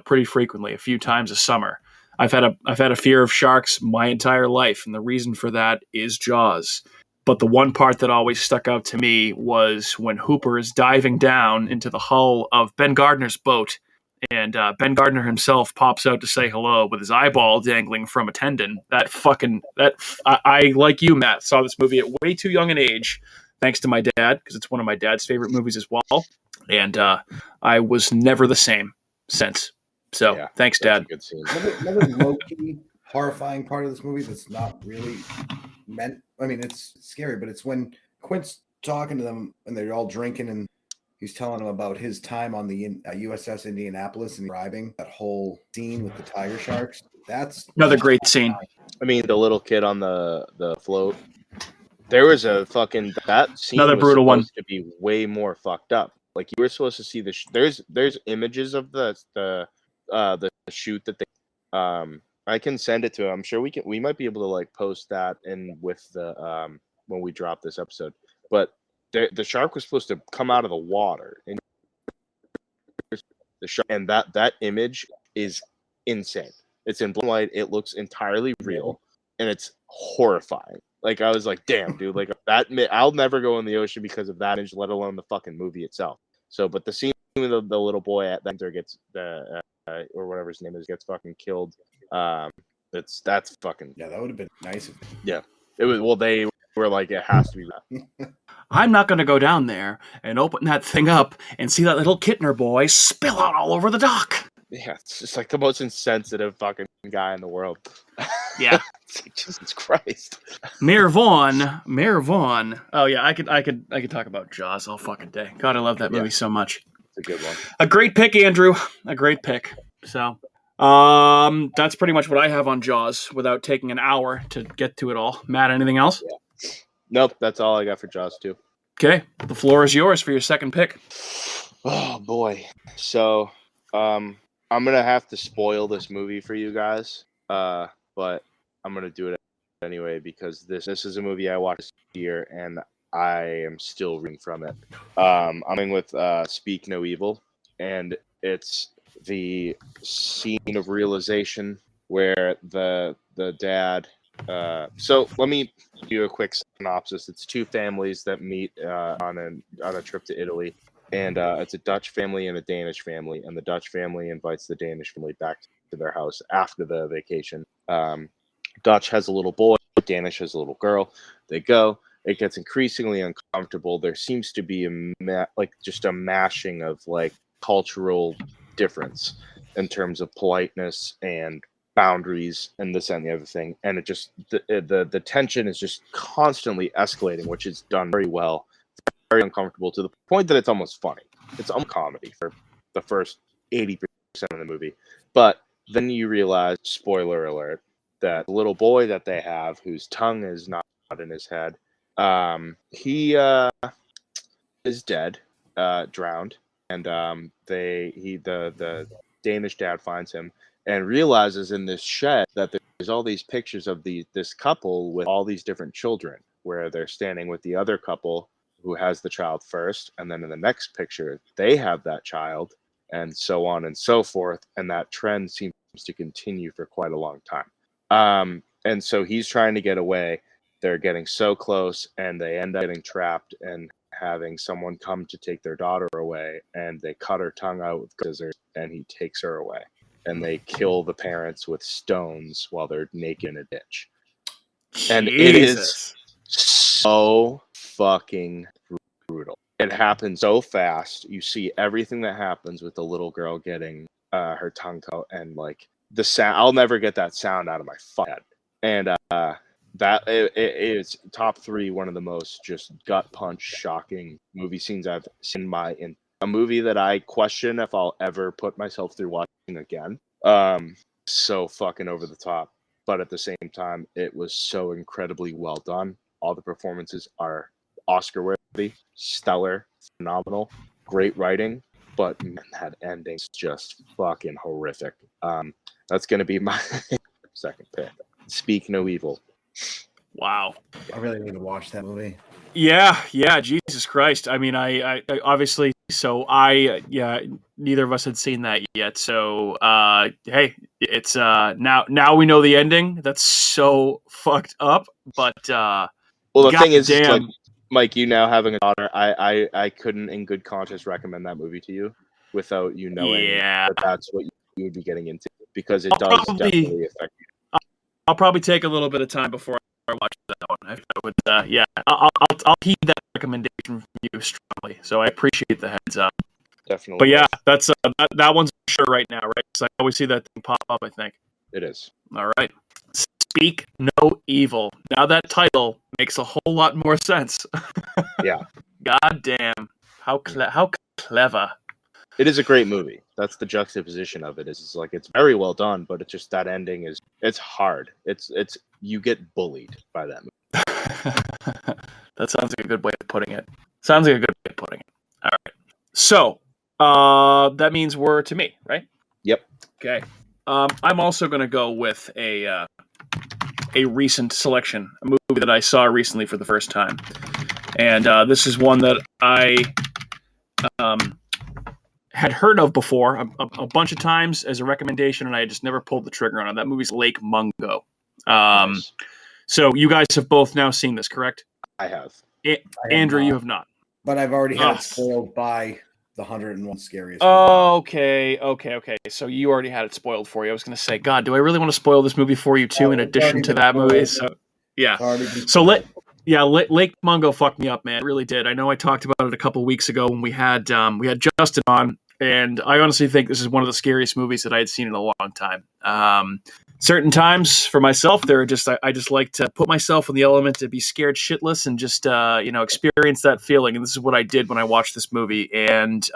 pretty frequently, a few times a summer. I've had a fear of sharks my entire life, and the reason for that is Jaws. But the one part that always stuck out to me was when Hooper is diving down into the hull of Ben Gardner's boat, and Ben Gardner himself pops out to say hello with his eyeball dangling from a tendon. I like you, Matt, saw this movie at way too young an age, thanks to my dad, because it's one of my dad's favorite movies as well. And I was never the same since. So yeah, thanks, Dad. Good scene. Another low-key, horrifying part of this movie that's not really meant. I mean, it's scary, but it's when Quint's talking to them and they're all drinking, and he's telling them about his time on the USS Indianapolis and driving. That whole scene with the tiger sharks. That's another great scene. I mean, the little kid on the float. There was a fucking that scene. Another was brutal one. To be way more fucked up. Like you were supposed to see there's images of the shoot that they I can send it to. I'm sure we might be able to like post that in with the when we drop this episode. But the shark was supposed to come out of the water, and the shark, and that image is insane. It's in black and white. It looks entirely real, and it's horrifying. Like I was like, damn, dude, like that. I'll never go in the ocean because of that image, let alone the fucking movie itself. So, but the scene with the little boy at the end gets or whatever his name is gets fucking killed. That's fucking that would have been nice. Yeah, it was. Well, they were like, it has to be that. I'm not going to go down there and open that thing up and see that little Kittner boy spill out all over the dock. Yeah, it's just like the most insensitive fucking guy in the world. Yeah. It's like, Jesus Christ. Mayor Vaughn. Oh yeah, I could talk about Jaws all fucking day. God, I love that movie so much. It's a good one. A great pick, Andrew. A great pick. So, that's pretty much what I have on Jaws without taking an hour to get to it all. Matt, anything else? Yeah. Nope, that's all I got for Jaws too. Okay, the floor is yours for your second pick. Oh boy. So, I'm gonna have to spoil this movie for you guys, but I'm gonna do it anyway because this is a movie I watched this year and I am still reading from it. I'm in with Speak No Evil, and it's the scene of realization where the dad. So let me do a quick synopsis. It's two families that meet on a trip to Italy. And it's a Dutch family and a Danish family, and the Dutch family invites the Danish family back to their house after the vacation. Dutch has a little boy, Danish has a little girl. They go. It gets increasingly uncomfortable. There seems to be just a mashing of like cultural difference in terms of politeness and boundaries and this and the other thing. And it just the tension is just constantly escalating, which is done very well. Very uncomfortable to the point that it's almost funny. It's almost comedy for the first 80% of the movie. But then you realize, spoiler alert, that the little boy that they have, whose tongue is not in his head, he is dead, drowned, and the Danish dad finds him and realizes in this shed that there's all these pictures of this couple with all these different children, where they're standing with the other couple who has the child first, and then in the next picture they have that child, and so on and so forth, and that trend seems to continue for quite a long time. And so he's trying to get away. They're getting so close, and they end up getting trapped and having someone come to take their daughter away, and they cut her tongue out with scissors, and he takes her away, and they kill the parents with stones while they're naked in a ditch. And it is so fucking brutal. It happens so fast. You see everything that happens with the little girl getting her tongue cut, and like the sound. I'll never get that sound out of my fucking head. And that it is top 3, one of the most just gut punch, shocking movie scenes I've seen in a movie that I question if I'll ever put myself through watching again. So fucking over the top, but at the same time, it was so incredibly well done. All the performances are Oscar worthy, stellar, phenomenal, great writing, but man, that ending's just fucking horrific. That's gonna be my second pick. Speak No Evil. Wow. I really need to watch that movie. Yeah, Jesus Christ. I mean, I obviously, neither of us had seen that yet. So, hey, it's now we know the ending. That's so fucked up. But well, the thing is, damn. like, Mike, you now having a daughter, I couldn't, in good conscience, recommend that movie to you without you knowing that that's what you would be getting into, because it does definitely affect you. I'll probably take a little bit of time before I watch that one. I would, I'll heed that recommendation from you strongly. So I appreciate the heads up. Definitely. But yeah, that's that one's for sure right now, right? Because I always see that thing pop up. I think it is. All right. Speak No Evil. Now that title makes a whole lot more sense. Yeah. God damn. How clever. It is a great movie. That's the juxtaposition of it. It's like, it's very well done, but it's just that ending it's hard. It's you get bullied by that movie. That sounds like a good way of putting it. All right. So, that means we're to me, right? Yep. Okay. I'm also going to go with a recent selection, a movie that I saw recently for the first time. And this is one that I had heard of before a bunch of times as a recommendation, and I just never pulled the trigger on it. That movie's Lake Mungo. Nice. So you guys have both now seen this, correct? I have. Andrew, you have not. But I've already had it spoiled by the 101 Scariest. Okay. So you already had it spoiled for you. I was going to say, God, do I really want to spoil this movie for you too? In addition to that movie, so yeah. So Lake Mungo fucked me up, man. It really did. I know I talked about it a couple weeks ago when we had Justin on, and I honestly think this is one of the scariest movies that I had seen in a long time. Certain times for myself, I just like to put myself in the element to be scared shitless and just experience that feeling. And this is what I did when I watched this movie. And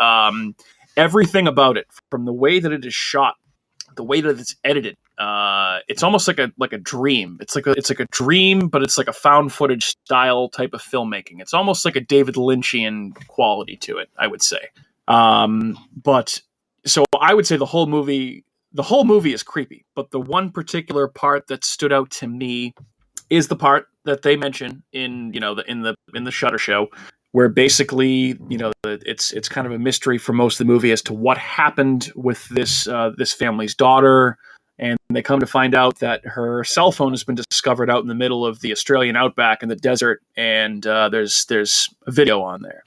everything about it, from the way that it is shot, the way that it's edited, it's almost like a dream. It's like a dream, but it's like a found footage style type of filmmaking. It's almost like a David Lynchian quality to it, I would say. But so I would say the whole movie is creepy, but the one particular part that stood out to me is the part that they mention in the Shudder show, where basically it's kind of a mystery for most of the movie as to what happened with this family's daughter, and they come to find out that her cell phone has been discovered out in the middle of the Australian outback in the desert, and there's a video on there.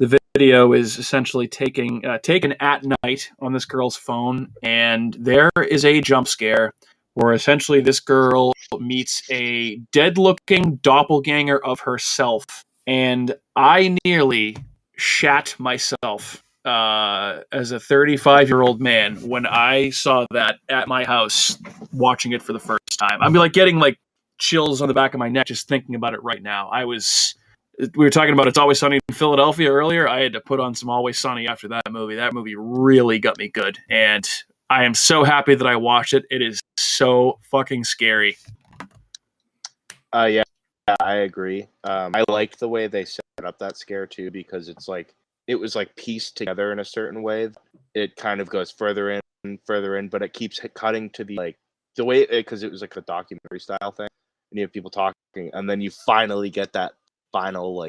The video is essentially taken at night on this girl's phone, and there is a jump scare where essentially this girl meets a dead-looking doppelganger of herself, and I nearly shat myself as a 35-year-old man when I saw that at my house watching it for the first time. I'm like getting like chills on the back of my neck just thinking about it right now. We were talking about It's Always Sunny in Philadelphia earlier. I had to put on some Always Sunny after that movie. That movie really got me good. And I am so happy that I watched it. It is so fucking scary. Yeah, I agree. I liked the way they set up that scare too, because it was like pieced together in a certain way. It kind of goes further in, but it keeps cutting to the way, because it was like a documentary style thing. And you have people talking, and then you finally get that final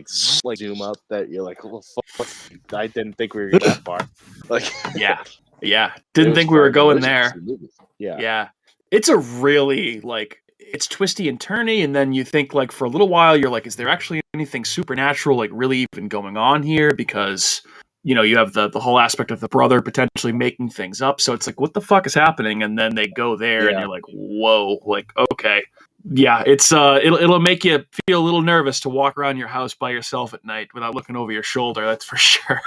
zoom up that you're like, well, fuck, I didn't think we were getting that far. Yeah. Didn't think we were going there. Yeah. It's a really it's twisty and turny, and then you think for a little while you're like, is there actually anything supernatural really even going on here? Because you have the whole aspect of the brother potentially making things up, so it's like, what the fuck is happening? And then they go there, and you're like, whoa, okay. Yeah, it's it'll make you feel a little nervous to walk around your house by yourself at night without looking over your shoulder. That's for sure.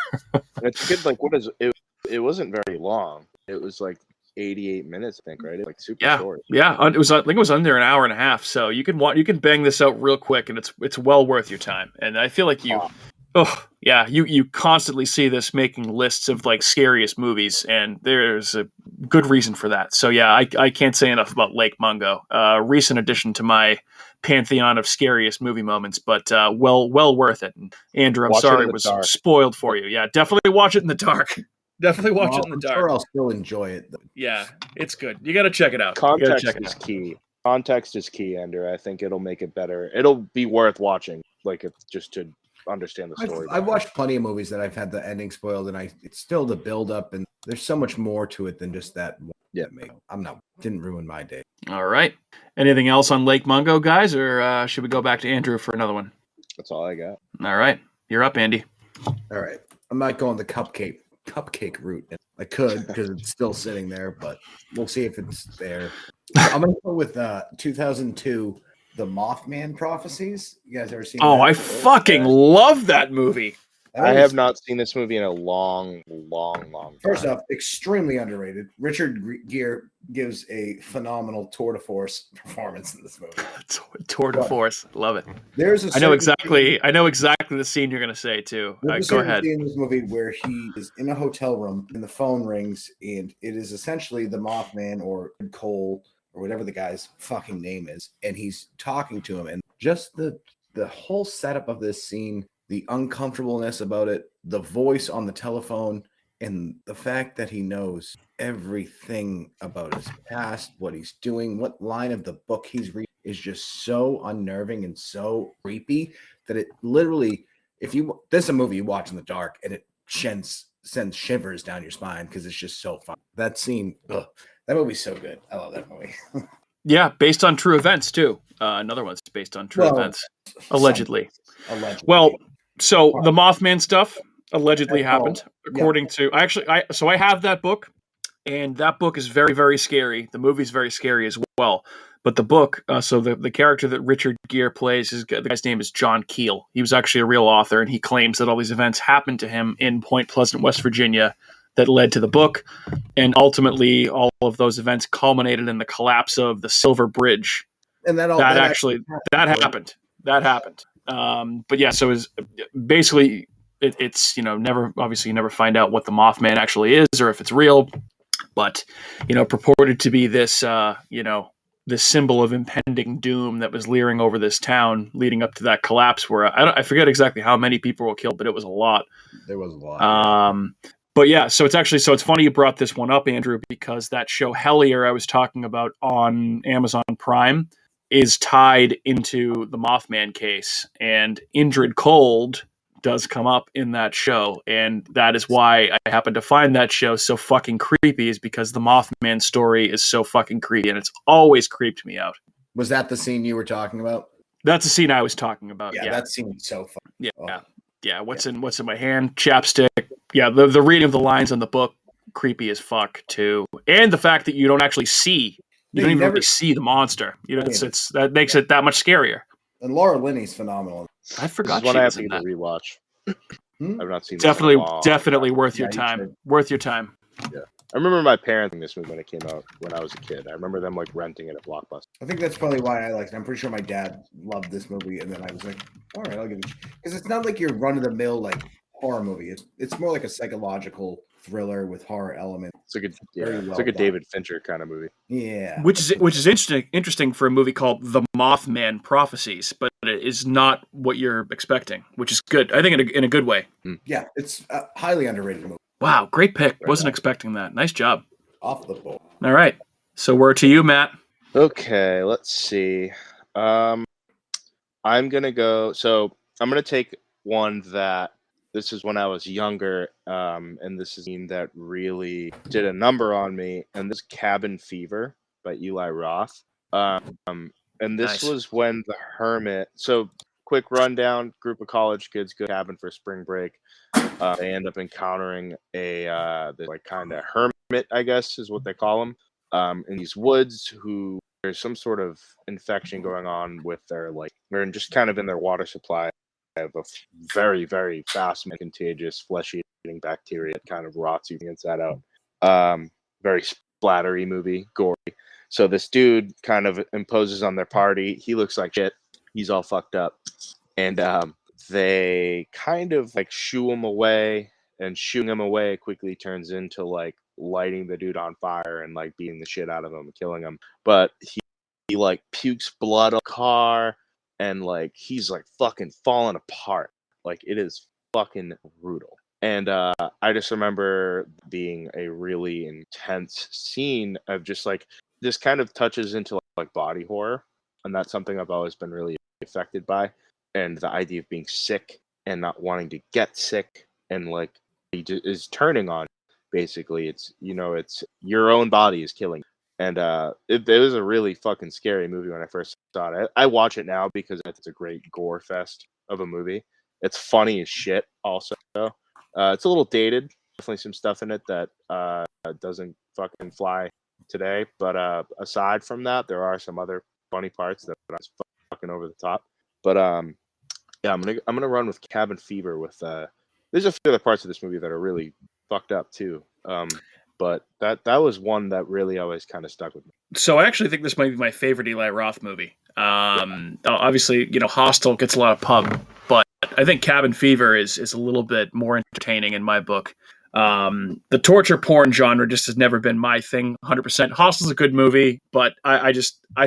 It's good. It wasn't very long. It was 88 minutes, I think, right? It's super short. Yeah. I think it was under an hour and a half. So you can bang this out real quick, and it's well worth your time. And I feel like Oh, yeah, you constantly see this making lists of like scariest movies, and there's a good reason for that. So yeah, I can't say enough about Lake Mungo. Recent addition to my pantheon of scariest movie moments, but well worth it. And Andrew, I'm Watch it sorry in it the was dark. spoiled for you. Yeah, definitely watch it in the dark. Definitely watch it in the I'm dark. sure I'll still enjoy it. Though. Yeah, it's good. You got to check it out. Context is key. Context is key, Andrew. I think it'll make it better. It'll be worth watching, like if just to understand the story. I've watched plenty of movies that I've had the ending spoiled, and it's still the build up, and there's so much more to it than just that. Yeah, didn't ruin my day. All right. Anything else on Lake Mungo, guys, or should we go back to Andrew for another one? That's all I got. All right, you're up, Andy. All right, I'm not going the cupcake route. I could because it's still sitting there, but we'll see if it's there. I'm gonna go with 2002, The Mothman Prophecies. You guys ever seen? Oh, that? I fucking love that movie. I have not seen this movie in a long time. First off, extremely underrated. Richard Gere gives a phenomenal tour de force performance in this movie. Tour de force, love it. There's I know exactly the scene you're gonna say too. Go ahead. In this movie where he is in a hotel room and the phone rings, and it is essentially the Mothman or Cole or whatever the guy's fucking name is, and he's talking to him, and just the whole setup of this scene, the uncomfortableness about it, the voice on the telephone, and the fact that he knows everything about his past, what he's doing, what line of the book he's reading is just so unnerving and so creepy that it literally, this is a movie you watch in the dark and it sends shivers down your spine because it's just so fun. That scene, that movie's so good. I love that movie. Yeah, based on true events too. Another one's based on true events, allegedly. Well, so the Mothman stuff allegedly happened, according to I have that book, and that book is very, very scary. The movie's very scary as well. But the book, so the character that Richard Gere plays, the guy's name is John Keel. He was actually a real author, and he claims that all these events happened to him in Point Pleasant, West Virginia, that led to the book. And ultimately, all of those events culminated in the collapse of the Silver Bridge. And that happened. That happened. But yeah, so it's basically it's never you never find out what the Mothman actually is or if it's real, but purported to be this this symbol of impending doom that was leering over this town leading up to that collapse where I forget exactly how many people were killed, but it was a lot. There was a lot. But yeah, so it's funny you brought this one up, Andrew, because that show Hellier I was talking about on Amazon Prime is tied into the Mothman case, and Indrid Cold does come up in that show, and that is why I happen to find that show so fucking creepy, is because the Mothman story is so fucking creepy, and it's always creeped me out. Was that the scene you were talking about? That's the scene I was talking about. Yeah. That scene is so fun. Yeah. What's in my hand? Chapstick. Yeah, the reading of the lines on the book, creepy as fuck too, and the fact that you don't actually see. You don't even really see the monster. That makes it that much scarier. And Laura Linney's phenomenal. I forgot. This is one I have to get a rewatch. I've not seen. Definitely worth your time. Worth your time. Yeah, I remember my parents in this movie when it came out when I was a kid. I remember them like renting it at Blockbuster. I think that's probably why I liked it. I'm pretty sure my dad loved this movie, and then I was like, all right, I'll give it. Because it's not like your run of the mill like horror movie. It's more like a psychological thriller with horror elements. It's like a David Fincher kind of movie. Yeah, which is interesting for a movie called The Mothman Prophecies, but it is not what you're expecting, which is good. I think in a good way. Yeah, it's a highly underrated movie. Wow, great pick. Wasn't expecting that. Nice job. Off the ball. All right, so we're to you, Matt. Okay, let's see. I'm gonna go. So I'm gonna take one that. This is when I was younger, and this is a scene that really did a number on me. And this Cabin Fever by Eli Roth. And this was when the Hermit. So, quick rundown: group of college kids go cabin for spring break. They end up encountering this like kind of hermit, I guess, is what they call him, in these woods. Who there's some sort of infection going on with their they're just kind of in their water supply. Have a very, very fast and contagious flesh-eating bacteria that kind of rots you inside out. Very splattery movie, gory. So this dude kind of imposes on their party. He looks like shit. He's all fucked up. And they kind of like shoo him away, and shooing him away quickly turns into like lighting the dude on fire and like beating the shit out of him and killing him. But he like pukes blood on the car, and like he's like fucking falling apart. Like it is fucking brutal. And I just remember being a really intense scene of just like this kind of touches into like body horror, and that's something I've always been really affected by. And the idea of being sick and not wanting to get sick, and like is turning on. Basically, it's it's your own body is killing. And it was a really fucking scary movie when I first saw it. I watch it now because it's a great gore fest of a movie. It's funny as shit. Also, it's a little dated. Definitely some stuff in it that doesn't fucking fly today. But aside from that, there are some other funny parts that are fucking over the top. But yeah, I'm gonna run with Cabin Fever. With there's a few other parts of this movie that are really fucked up too. But that was one that really always kind of stuck with me. So I actually think this might be my favorite Eli Roth movie. Obviously, Hostel gets a lot of pub, but I think Cabin Fever is a little bit more entertaining in my book. The torture porn genre just has never been my thing 100%. Hostel's a good movie, but I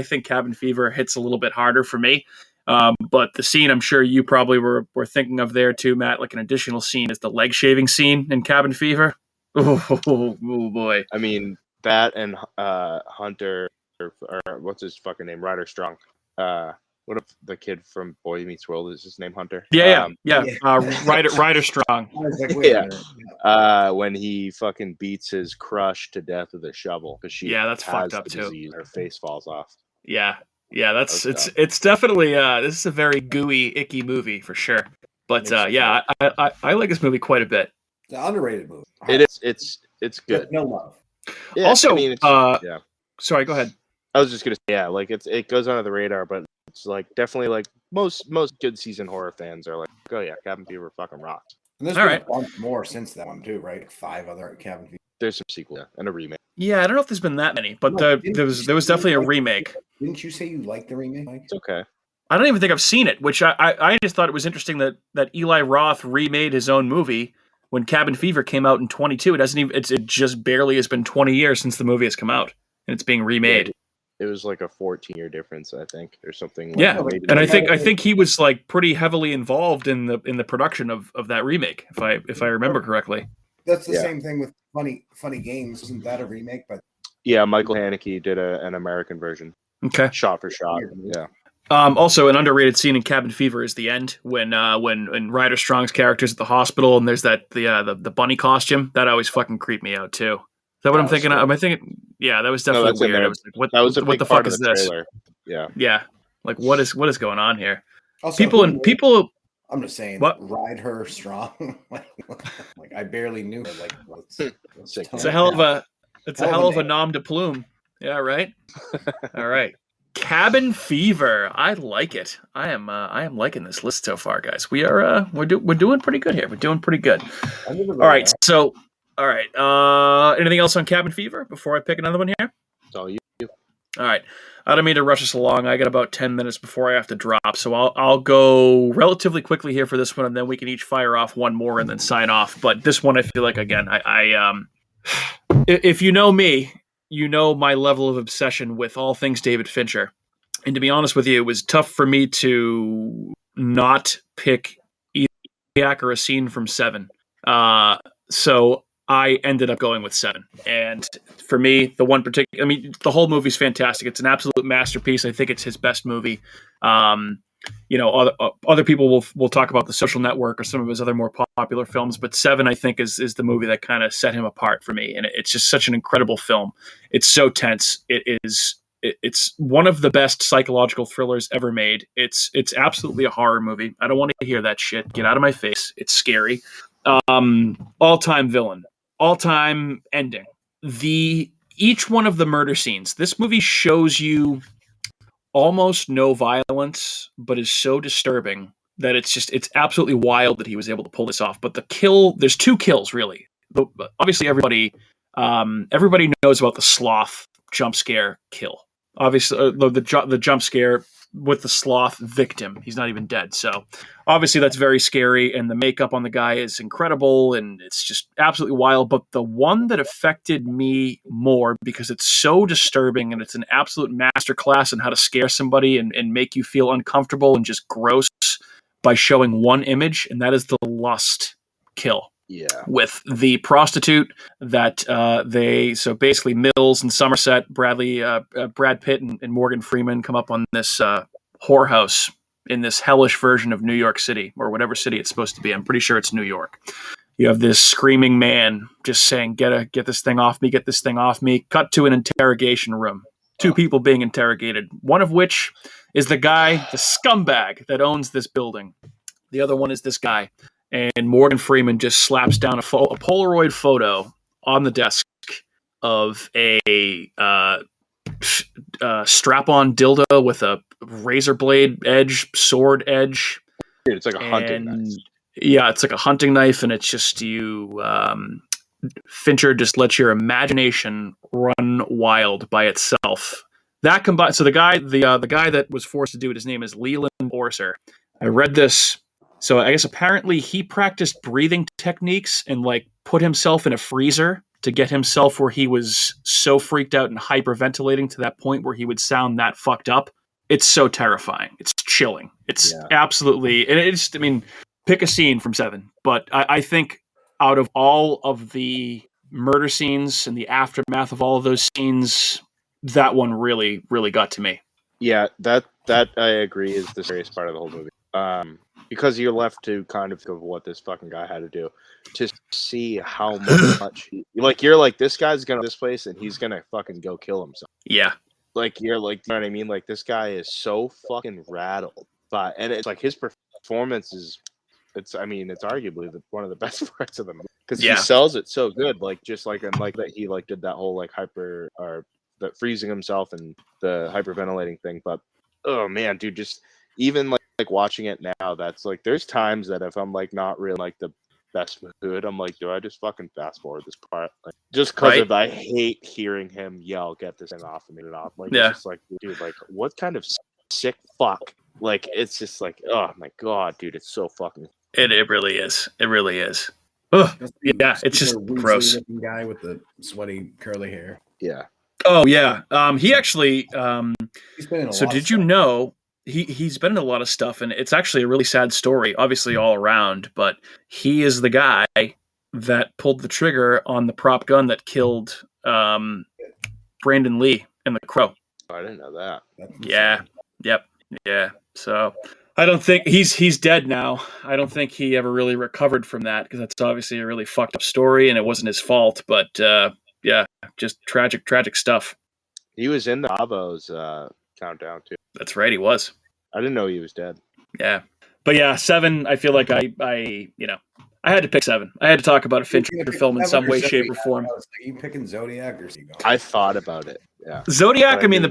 think Cabin Fever hits a little bit harder for me. But the scene I'm sure you probably were thinking of there too, Matt, like an additional scene is the leg shaving scene in Cabin Fever. Oh boy. I mean, that and Hunter, or what's his fucking name? Ryder Strong. What if the kid from Boy Meets World is his name Hunter? Yeah. Ryder Strong. Yeah. When he fucking beats his crush to death with a shovel because she that's has fucked up the too. disease, her face falls off. Yeah, it's definitely this is a very gooey, icky movie for sure. But I like this movie quite a bit. It's an underrated movie. It is. It's good. No love. Yeah, also, I mean, yeah. Sorry, go ahead. I was just gonna say, yeah, like it goes under the radar, but it's like definitely like most good season horror fans are like, oh yeah, Cabin Fever fucking rocks. And there's been a bunch more since that one too, right? Like 5 other Cabin Fever. There's some sequel and a remake. Yeah, I don't know if there's been that many, but there was definitely a remake. Didn't you say you liked the remake, Mike? It's okay. I don't even think I've seen it, which I just thought it was interesting that Eli Roth remade his own movie when Cabin Fever came out in 22. It just barely has been 20 years since the movie has come out, and it's being remade. It was like a 14-year difference, I think, or something. Like yeah, and I think he was like pretty heavily involved in the production of that remake, if I remember correctly. That's the same thing with Funny Games. Isn't that a remake? But yeah, Michael Haneke did an American version. Okay, shot for shot. Yeah. Also, an underrated scene in Cabin Fever is the end when Ryder Strong's character's at the hospital and there's the bunny costume. That always fucking creeped me out too. Is that what I'm thinking? Am I thinking? Yeah, that was definitely weird. I was like, what the fuck is this? Yeah. Yeah. Like what is going on here? Also, people. I'm just saying, ride her strong. like I barely knew her. Like it's a hell of a nom de plume. Yeah, right. All right. Cabin Fever. I like it. I am liking this list so far, guys. We're doing pretty good here. We're doing pretty good. All right. So, all right. Anything else on Cabin Fever before I pick another one here? It's all you. All right. I don't mean to rush us along. I got about 10 minutes before I have to drop, so I'll go relatively quickly here for this one, and then we can each fire off one more and then sign off. But this one, I feel like again, if you know me, you know my level of obsession with all things David Fincher. And to be honest with you, it was tough for me to not pick Zodiac or a scene from Seven. So I ended up going with Seven. And for me, the whole movie's fantastic. It's an absolute masterpiece. I think it's his best movie. Other people will talk about The Social Network or some of his other more popular films, but Seven, I think, is the movie that kind of set him apart for me. And it's just such an incredible film. It's so tense. It's one of the best psychological thrillers ever made. It's absolutely a horror movie. I don't want to hear that shit. Get out of my face. It's scary. All-time villain. All-time ending. Each one of the murder scenes. This movie shows you almost no violence, but is so disturbing that it's absolutely wild that he was able to pull this off. But there's 2 kills really. Obviously, everybody knows about the sloth jump scare kill. Obviously, the jump scare with the sloth victim. He's not even dead. So obviously that's very scary, and the makeup on the guy is incredible, and it's just absolutely wild. But the one that affected me more, because it's so disturbing and it's an absolute masterclass in how to scare somebody and make you feel uncomfortable and just gross by showing one image, and that is the lust kill. Yeah. With the prostitute that so basically Mills and Somerset, Brad Pitt and Morgan Freeman come up on this whorehouse in this hellish version of New York City, or whatever city it's supposed to be. I'm pretty sure it's New York. You have this screaming man just saying, get this thing off me, get this thing off me. Cut to an interrogation room. Two people being interrogated, one of which is the guy, the scumbag that owns this building. The other one is this guy. And Morgan Freeman just slaps down a Polaroid photo on the desk of a strap-on dildo with a razor blade edge, sword edge. Dude, it's like a hunting knife. Yeah, it's like a hunting knife, and it's just Fincher just lets your imagination run wild by itself. That combined, so the guy that was forced to do it, his name is Leland Orser. I read this. So I guess apparently he practiced breathing techniques and like put himself in a freezer to get himself where he was so freaked out and hyperventilating to that point where he would sound that fucked up. It's so terrifying. It's chilling. It's absolutely, and it's, I mean, pick a scene from Seven, but I think out of all of the murder scenes and the aftermath of all of those scenes, that one really, really got to me. Yeah, that I agree is the scariest part of the whole movie. Because you're left to kind of think of what this fucking guy had to do to see how much you're like, this guy's gonna this place and he's gonna fucking go kill himself. Yeah. Like, you're like, you know what I mean? Like, this guy is so fucking rattled. And it's like his performance is, it's arguably one of the best parts of the movie. Because he sells it so good. Like, just like, and like that he like did that whole like that freezing himself and the hyperventilating thing. But oh man, dude, just even like watching it now, that's like, there's times that if I'm like not really like the best mood, I'm like, do I just fucking fast forward this part? Like, just because of I hate hearing him yell, get this thing off and get it off. Like, it's just like, dude, like, what kind of sick fuck? Like, it's just like, oh my god, dude, it's so fucking. It really is. It really is. Ugh. Yeah, it's just gross. Guy with the sweaty curly hair. Yeah. Oh yeah. He actually. He's been in a so lot did of you stuff. know? He's been in a lot of stuff, and it's actually a really sad story, obviously all around, but he is the guy that pulled the trigger on the prop gun that killed Brandon Lee in The Crow. I didn't know that. Yeah. Yep. Yeah. So I don't think he's dead now. I don't think he ever really recovered from that, because that's obviously a really fucked up story, and it wasn't his fault, but yeah, just tragic stuff. He was in the Bravo's countdown too. That's right, he was. I didn't know he was dead. Yeah. But yeah, Seven, I feel like I had to pick Seven. I had to talk about a Fincher film in some way, shape, or form. Are you picking Zodiac or Seagull? I thought about it. Yeah. Zodiac, I mean,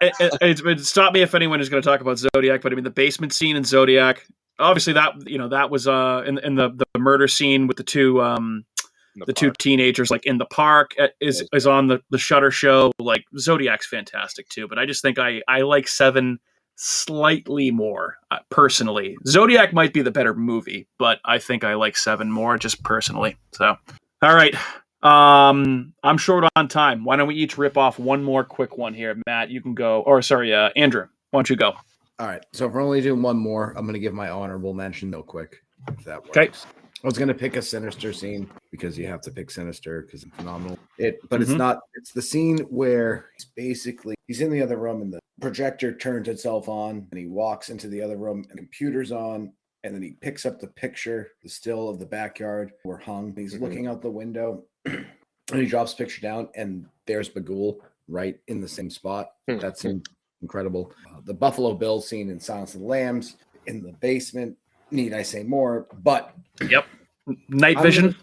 it stop me if anyone is going to talk about Zodiac, but I mean, the basement scene in Zodiac, obviously that was in the murder scene with the two teenagers like in the park is on the Shudder show. Like, Zodiac's fantastic too, but I just think I like Seven slightly more personally. Zodiac might be the better movie, but I think I like Seven more just personally. So, all right. I'm short on time. Why don't we each rip off one more quick one here? Matt, you can go. Or sorry, Andrew, why don't you go? All right. So if we're only doing one more, I'm going to give my honorable mention real quick, if that works. Okay. I was going to pick a Sinister scene because you have to pick Sinister because it's phenomenal. But it's not. It's the scene where he's in the other room and the projector turns itself on and he walks into the other room and the computer's on, and then he picks up the picture, the still of the backyard where hung. He's looking out the window and he drops the picture down, and there's Bagul right in the same spot. That seemed incredible. The Buffalo Bill scene in Silence of the Lambs in the basement. Need I say more? But yep, night vision.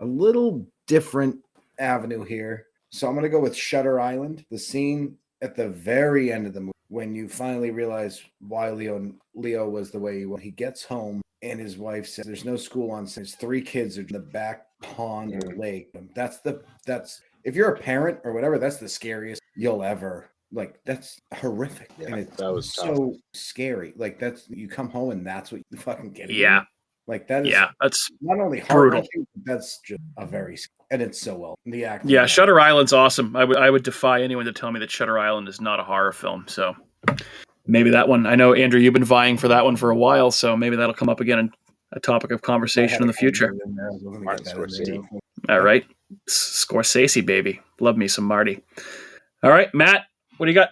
A little different avenue here. So I'm going to go with Shutter Island. The scene at the very end of the movie when you finally realize why Leo was the way he was. He gets home and his wife says, "There's no school on. His 3 kids are in the back pond or lake." That's if you're a parent or whatever, that's the scariest you'll ever Like that's horrific, and it's that was so scary. Like that's you come home and that's what you fucking get. Yeah. Like that is that's not only brutal. heart-wrenching, but that's just a very and it's so well. The acting. Yeah, Shutter Island's awesome. I would defy anyone to tell me that Shutter Island is not a horror film. So maybe that one. I know, Andrew, you've been vying for that one for a while, so maybe that'll come up again in a topic of conversation in the future. All right. Scorsese, baby. Love me some Marty. All right, Matt, what do you got?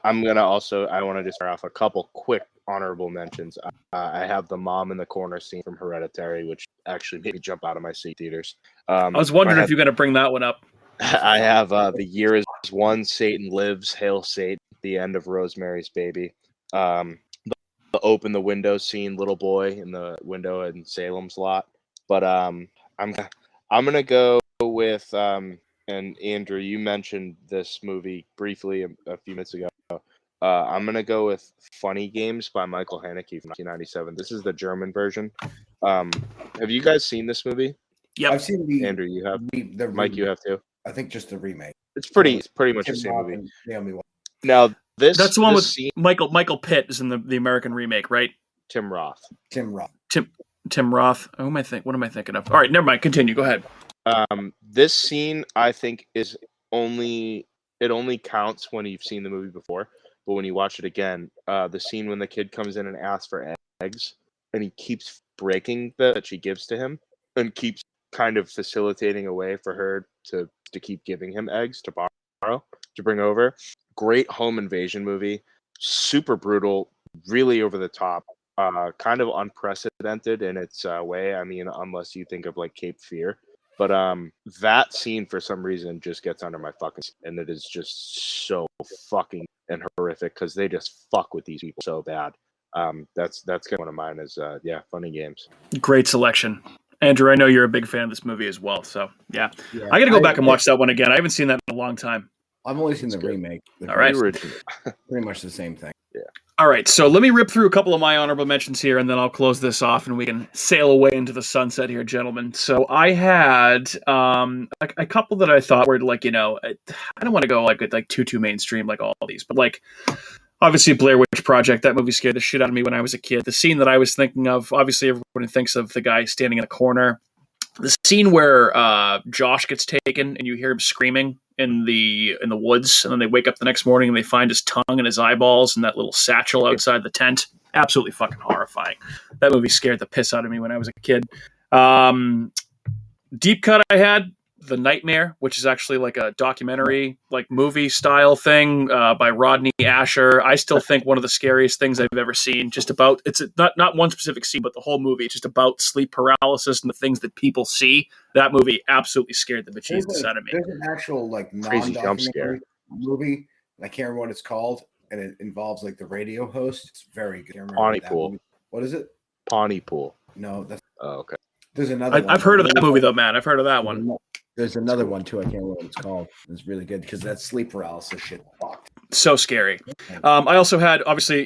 I'm going to also, I want to just start off a couple quick honorable mentions. I have the mom in the corner scene from Hereditary, which actually made me jump out of my seat theaters. I was wondering if you're going to bring that one up. I have The Year is One, Satan Lives, Hail Satan, the end of Rosemary's Baby. The open the window scene, little boy in the window in Salem's Lot. But I'm going to go with... and Andrew, you mentioned this movie briefly a few minutes ago. I'm going to go with Funny Games by Michael Haneke from 1997. This is the German version. Have you guys seen this movie? Yeah, I've seen the. Andrew, you have. The Mike, you have too. I think just the remake. It's pretty much the same movie. Naomi Watts. Now that's the one with scene, Michael Pitt is in the American remake, right? Tim Roth. Tim Roth. What am I thinking of? All right, never mind. Continue. Go ahead. This scene, I think, it only counts when you've seen the movie before, but when you watch it again, the scene when the kid comes in and asks for eggs, and he keeps breaking that she gives to him, and keeps kind of facilitating a way for her to keep giving him eggs to borrow, to bring over. Great home invasion movie, super brutal, really over the top, kind of unprecedented in its way. I mean, unless you think of like Cape Fear. But that scene for some reason just gets under my fucking skin, and it is just so fucking and horrific because they just fuck with these people so bad. That's kind of one of mine is Funny Games. Great selection, Andrew. I know you're a big fan of this movie as well, so yeah. I got to go back and watch that one again. I haven't seen that in a long time. I've only seen the remake. All right, pretty much the same thing. Yeah. All right, so let me rip through a couple of my honorable mentions here, and then I'll close this off, and we can sail away into the sunset here, gentlemen. So I had a couple that I thought were like, I don't want to go like too mainstream like all these, but like obviously Blair Witch Project. That movie scared the shit out of me when I was a kid. The scene that I was thinking of, obviously everyone thinks of the guy standing in the corner. The scene where Josh gets taken and you hear him screaming in the woods, and then they wake up the next morning and they find his tongue and his eyeballs and that little satchel outside the tent. Absolutely fucking horrifying. That movie scared the piss out of me when I was a kid. Deep cut I had The Nightmare, which is actually like a documentary, like movie style thing by Rodney Asher. I still think one of the scariest things I've ever seen. Just about, it's not one specific scene, but the whole movie. It's just about sleep paralysis and the things that people see. That movie absolutely scared the bejesus out of me. There's an actual like crazy jump scare movie. I can't remember what it's called, and it involves like the radio host. It's very good. Pontypool. What is it? Pontypool. No, that's. Oh, okay. There's another one. I've heard of that movie though, man. I've heard of that one. There's another one too. I can't remember what it's called. It's really good because that sleep paralysis shit fucked. So scary. I also had obviously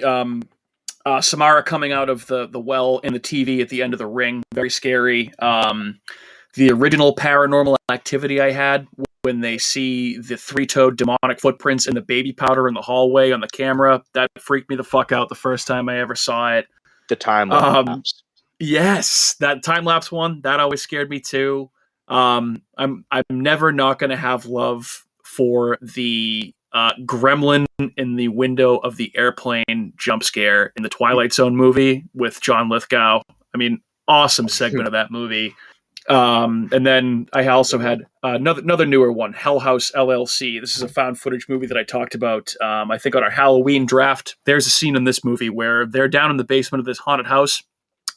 Samara coming out of the well in the TV at the end of the ring. Very scary. The original Paranormal Activity I had when they see the three-toed demonic footprints in the baby powder in the hallway on the camera. That freaked me the fuck out the first time I ever saw it. The time lapse. Yes, that time lapse one that always scared me too. I'm never not going to have love for the gremlin in the window of the airplane jump scare in the Twilight Zone movie with John Lithgow. I mean, awesome segment of that movie. And then I also had another newer one, Hell House LLC. This is a found footage movie that I talked about, I think on our Halloween draft. There's a scene in this movie where they're down in the basement of this haunted house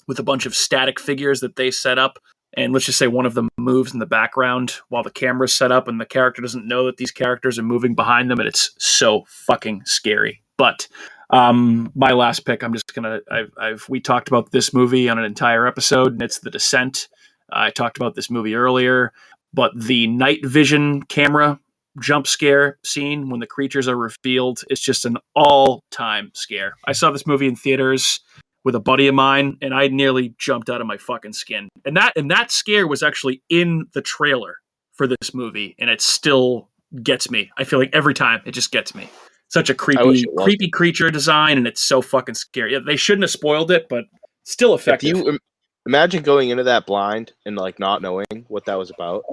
with a bunch of static figures that they set up. And let's just say one of them moves in the background while the camera's set up and the character doesn't know that these characters are moving behind them. And it's so fucking scary. But my last pick, I'm just going to, we talked about this movie on an entire episode, and it's The Descent. I talked about this movie earlier, but the night vision camera jump scare scene when the creatures are revealed is just an all-time scare. I saw this movie in theaters with a buddy of mine, and I nearly jumped out of my fucking skin. And that scare was actually in the trailer for this movie, and it still gets me. I feel like every time it just gets me. such a creepy creature design, and it's so fucking scary. They shouldn't have spoiled it, but still effective. If you imagine going into that blind and like not knowing what that was about,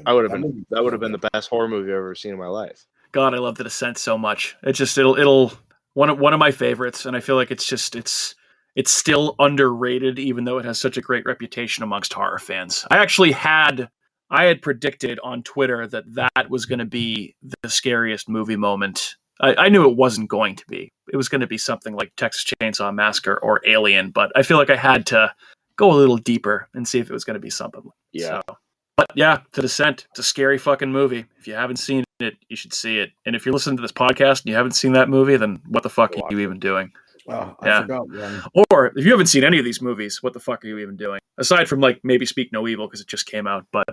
that would have been the best horror movie I've ever seen in my life. God, I love The Descent so much. It'll one of my favorites, and I feel like it's still underrated, even though it has such a great reputation amongst horror fans. I had predicted on Twitter that was going to be the scariest movie moment. I knew it wasn't going to be. It was going to be something like Texas Chainsaw Massacre or Alien, but I feel like I had to go a little deeper and see if it was going to be something. Yeah. So, but yeah, The Descent, it's a scary fucking movie. If you haven't seen it, you should see it. And if you're listening to this podcast and you haven't seen that movie, then what the fuck are you even doing? Oh, I forgot one. Or if you haven't seen any of these movies, what the fuck are you even doing? Aside from like maybe Speak No Evil because it just came out, but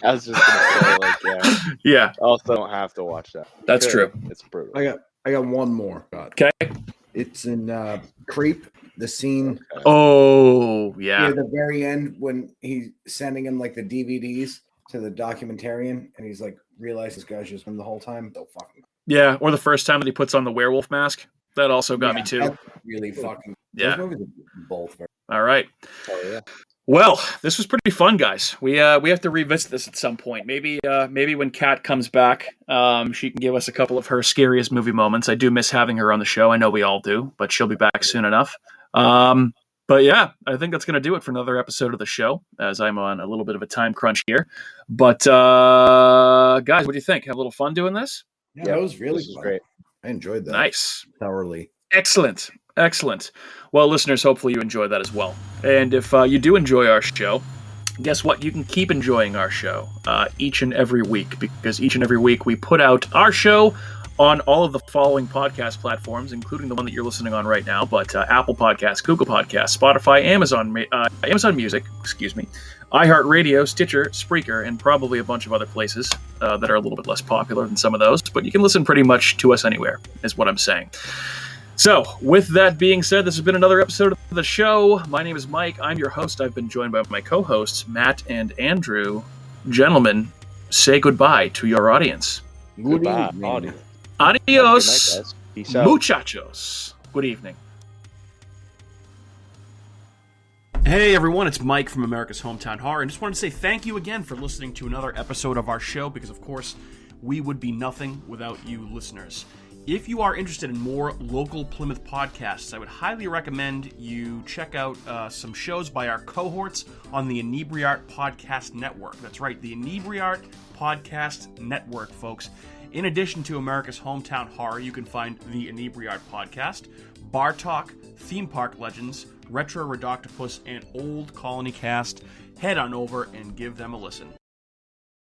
I was just gonna say yeah. Also, don't have to watch that. That's true. It's brutal. I got one more. Okay. It's in Creep. The scene. Oh yeah. At the very end when he's sending him like the DVDs to the documentarian, and he's like realized this guy's just been the whole time. Don't fucking. Yeah, or the first time that he puts on the werewolf mask. That also got me too. That's really fucking. Yeah. Those movies are both very. All right. Oh yeah. Well, this was pretty fun, guys. We have to revisit this at some point. Maybe when Kat comes back, she can give us a couple of her scariest movie moments. I do miss having her on the show. I know we all do, but she'll be back soon enough. But yeah, I think that's going to do it for another episode of the show, as I'm on a little bit of a time crunch here. But guys, what do you think? Have a little fun doing this? Yeah, that was really fun. Great. I enjoyed that. Nice. Thoroughly. Excellent. Well, listeners, hopefully you enjoy that as well. And if you do enjoy our show, guess what? You can keep enjoying our show each and every week, because each and every week we put out our show on all of the following podcast platforms, including the one that you're listening on right now, but Apple Podcasts, Google Podcasts, Spotify, Amazon Music, iHeartRadio, Stitcher, Spreaker, and probably a bunch of other places that are a little bit less popular than some of those, but you can listen pretty much to us anywhere, is what I'm saying. So, with that being said, this has been another episode of the show. My name is Mike. I'm your host. I've been joined by my co-hosts, Matt and Andrew. Gentlemen, say goodbye to your audience. Goodbye, audience. Adios, Peace out. muchachos. Good evening. Hey everyone, it's Mike from America's Hometown Horror, and just wanted to say thank you again for listening to another episode of our show, because of course, we would be nothing without you listeners. If you are interested in more local Plymouth podcasts, I would highly recommend you check out some shows by our cohorts on the Inebriart Podcast Network. That's right, the Inebriart Podcast Network, folks. In addition to America's Hometown Horror, you can find the Inebriart Podcast, Bar Talk, Theme Park Legends, Retro Redoctopus, and Old Colony Cast. Head on over and give them a listen.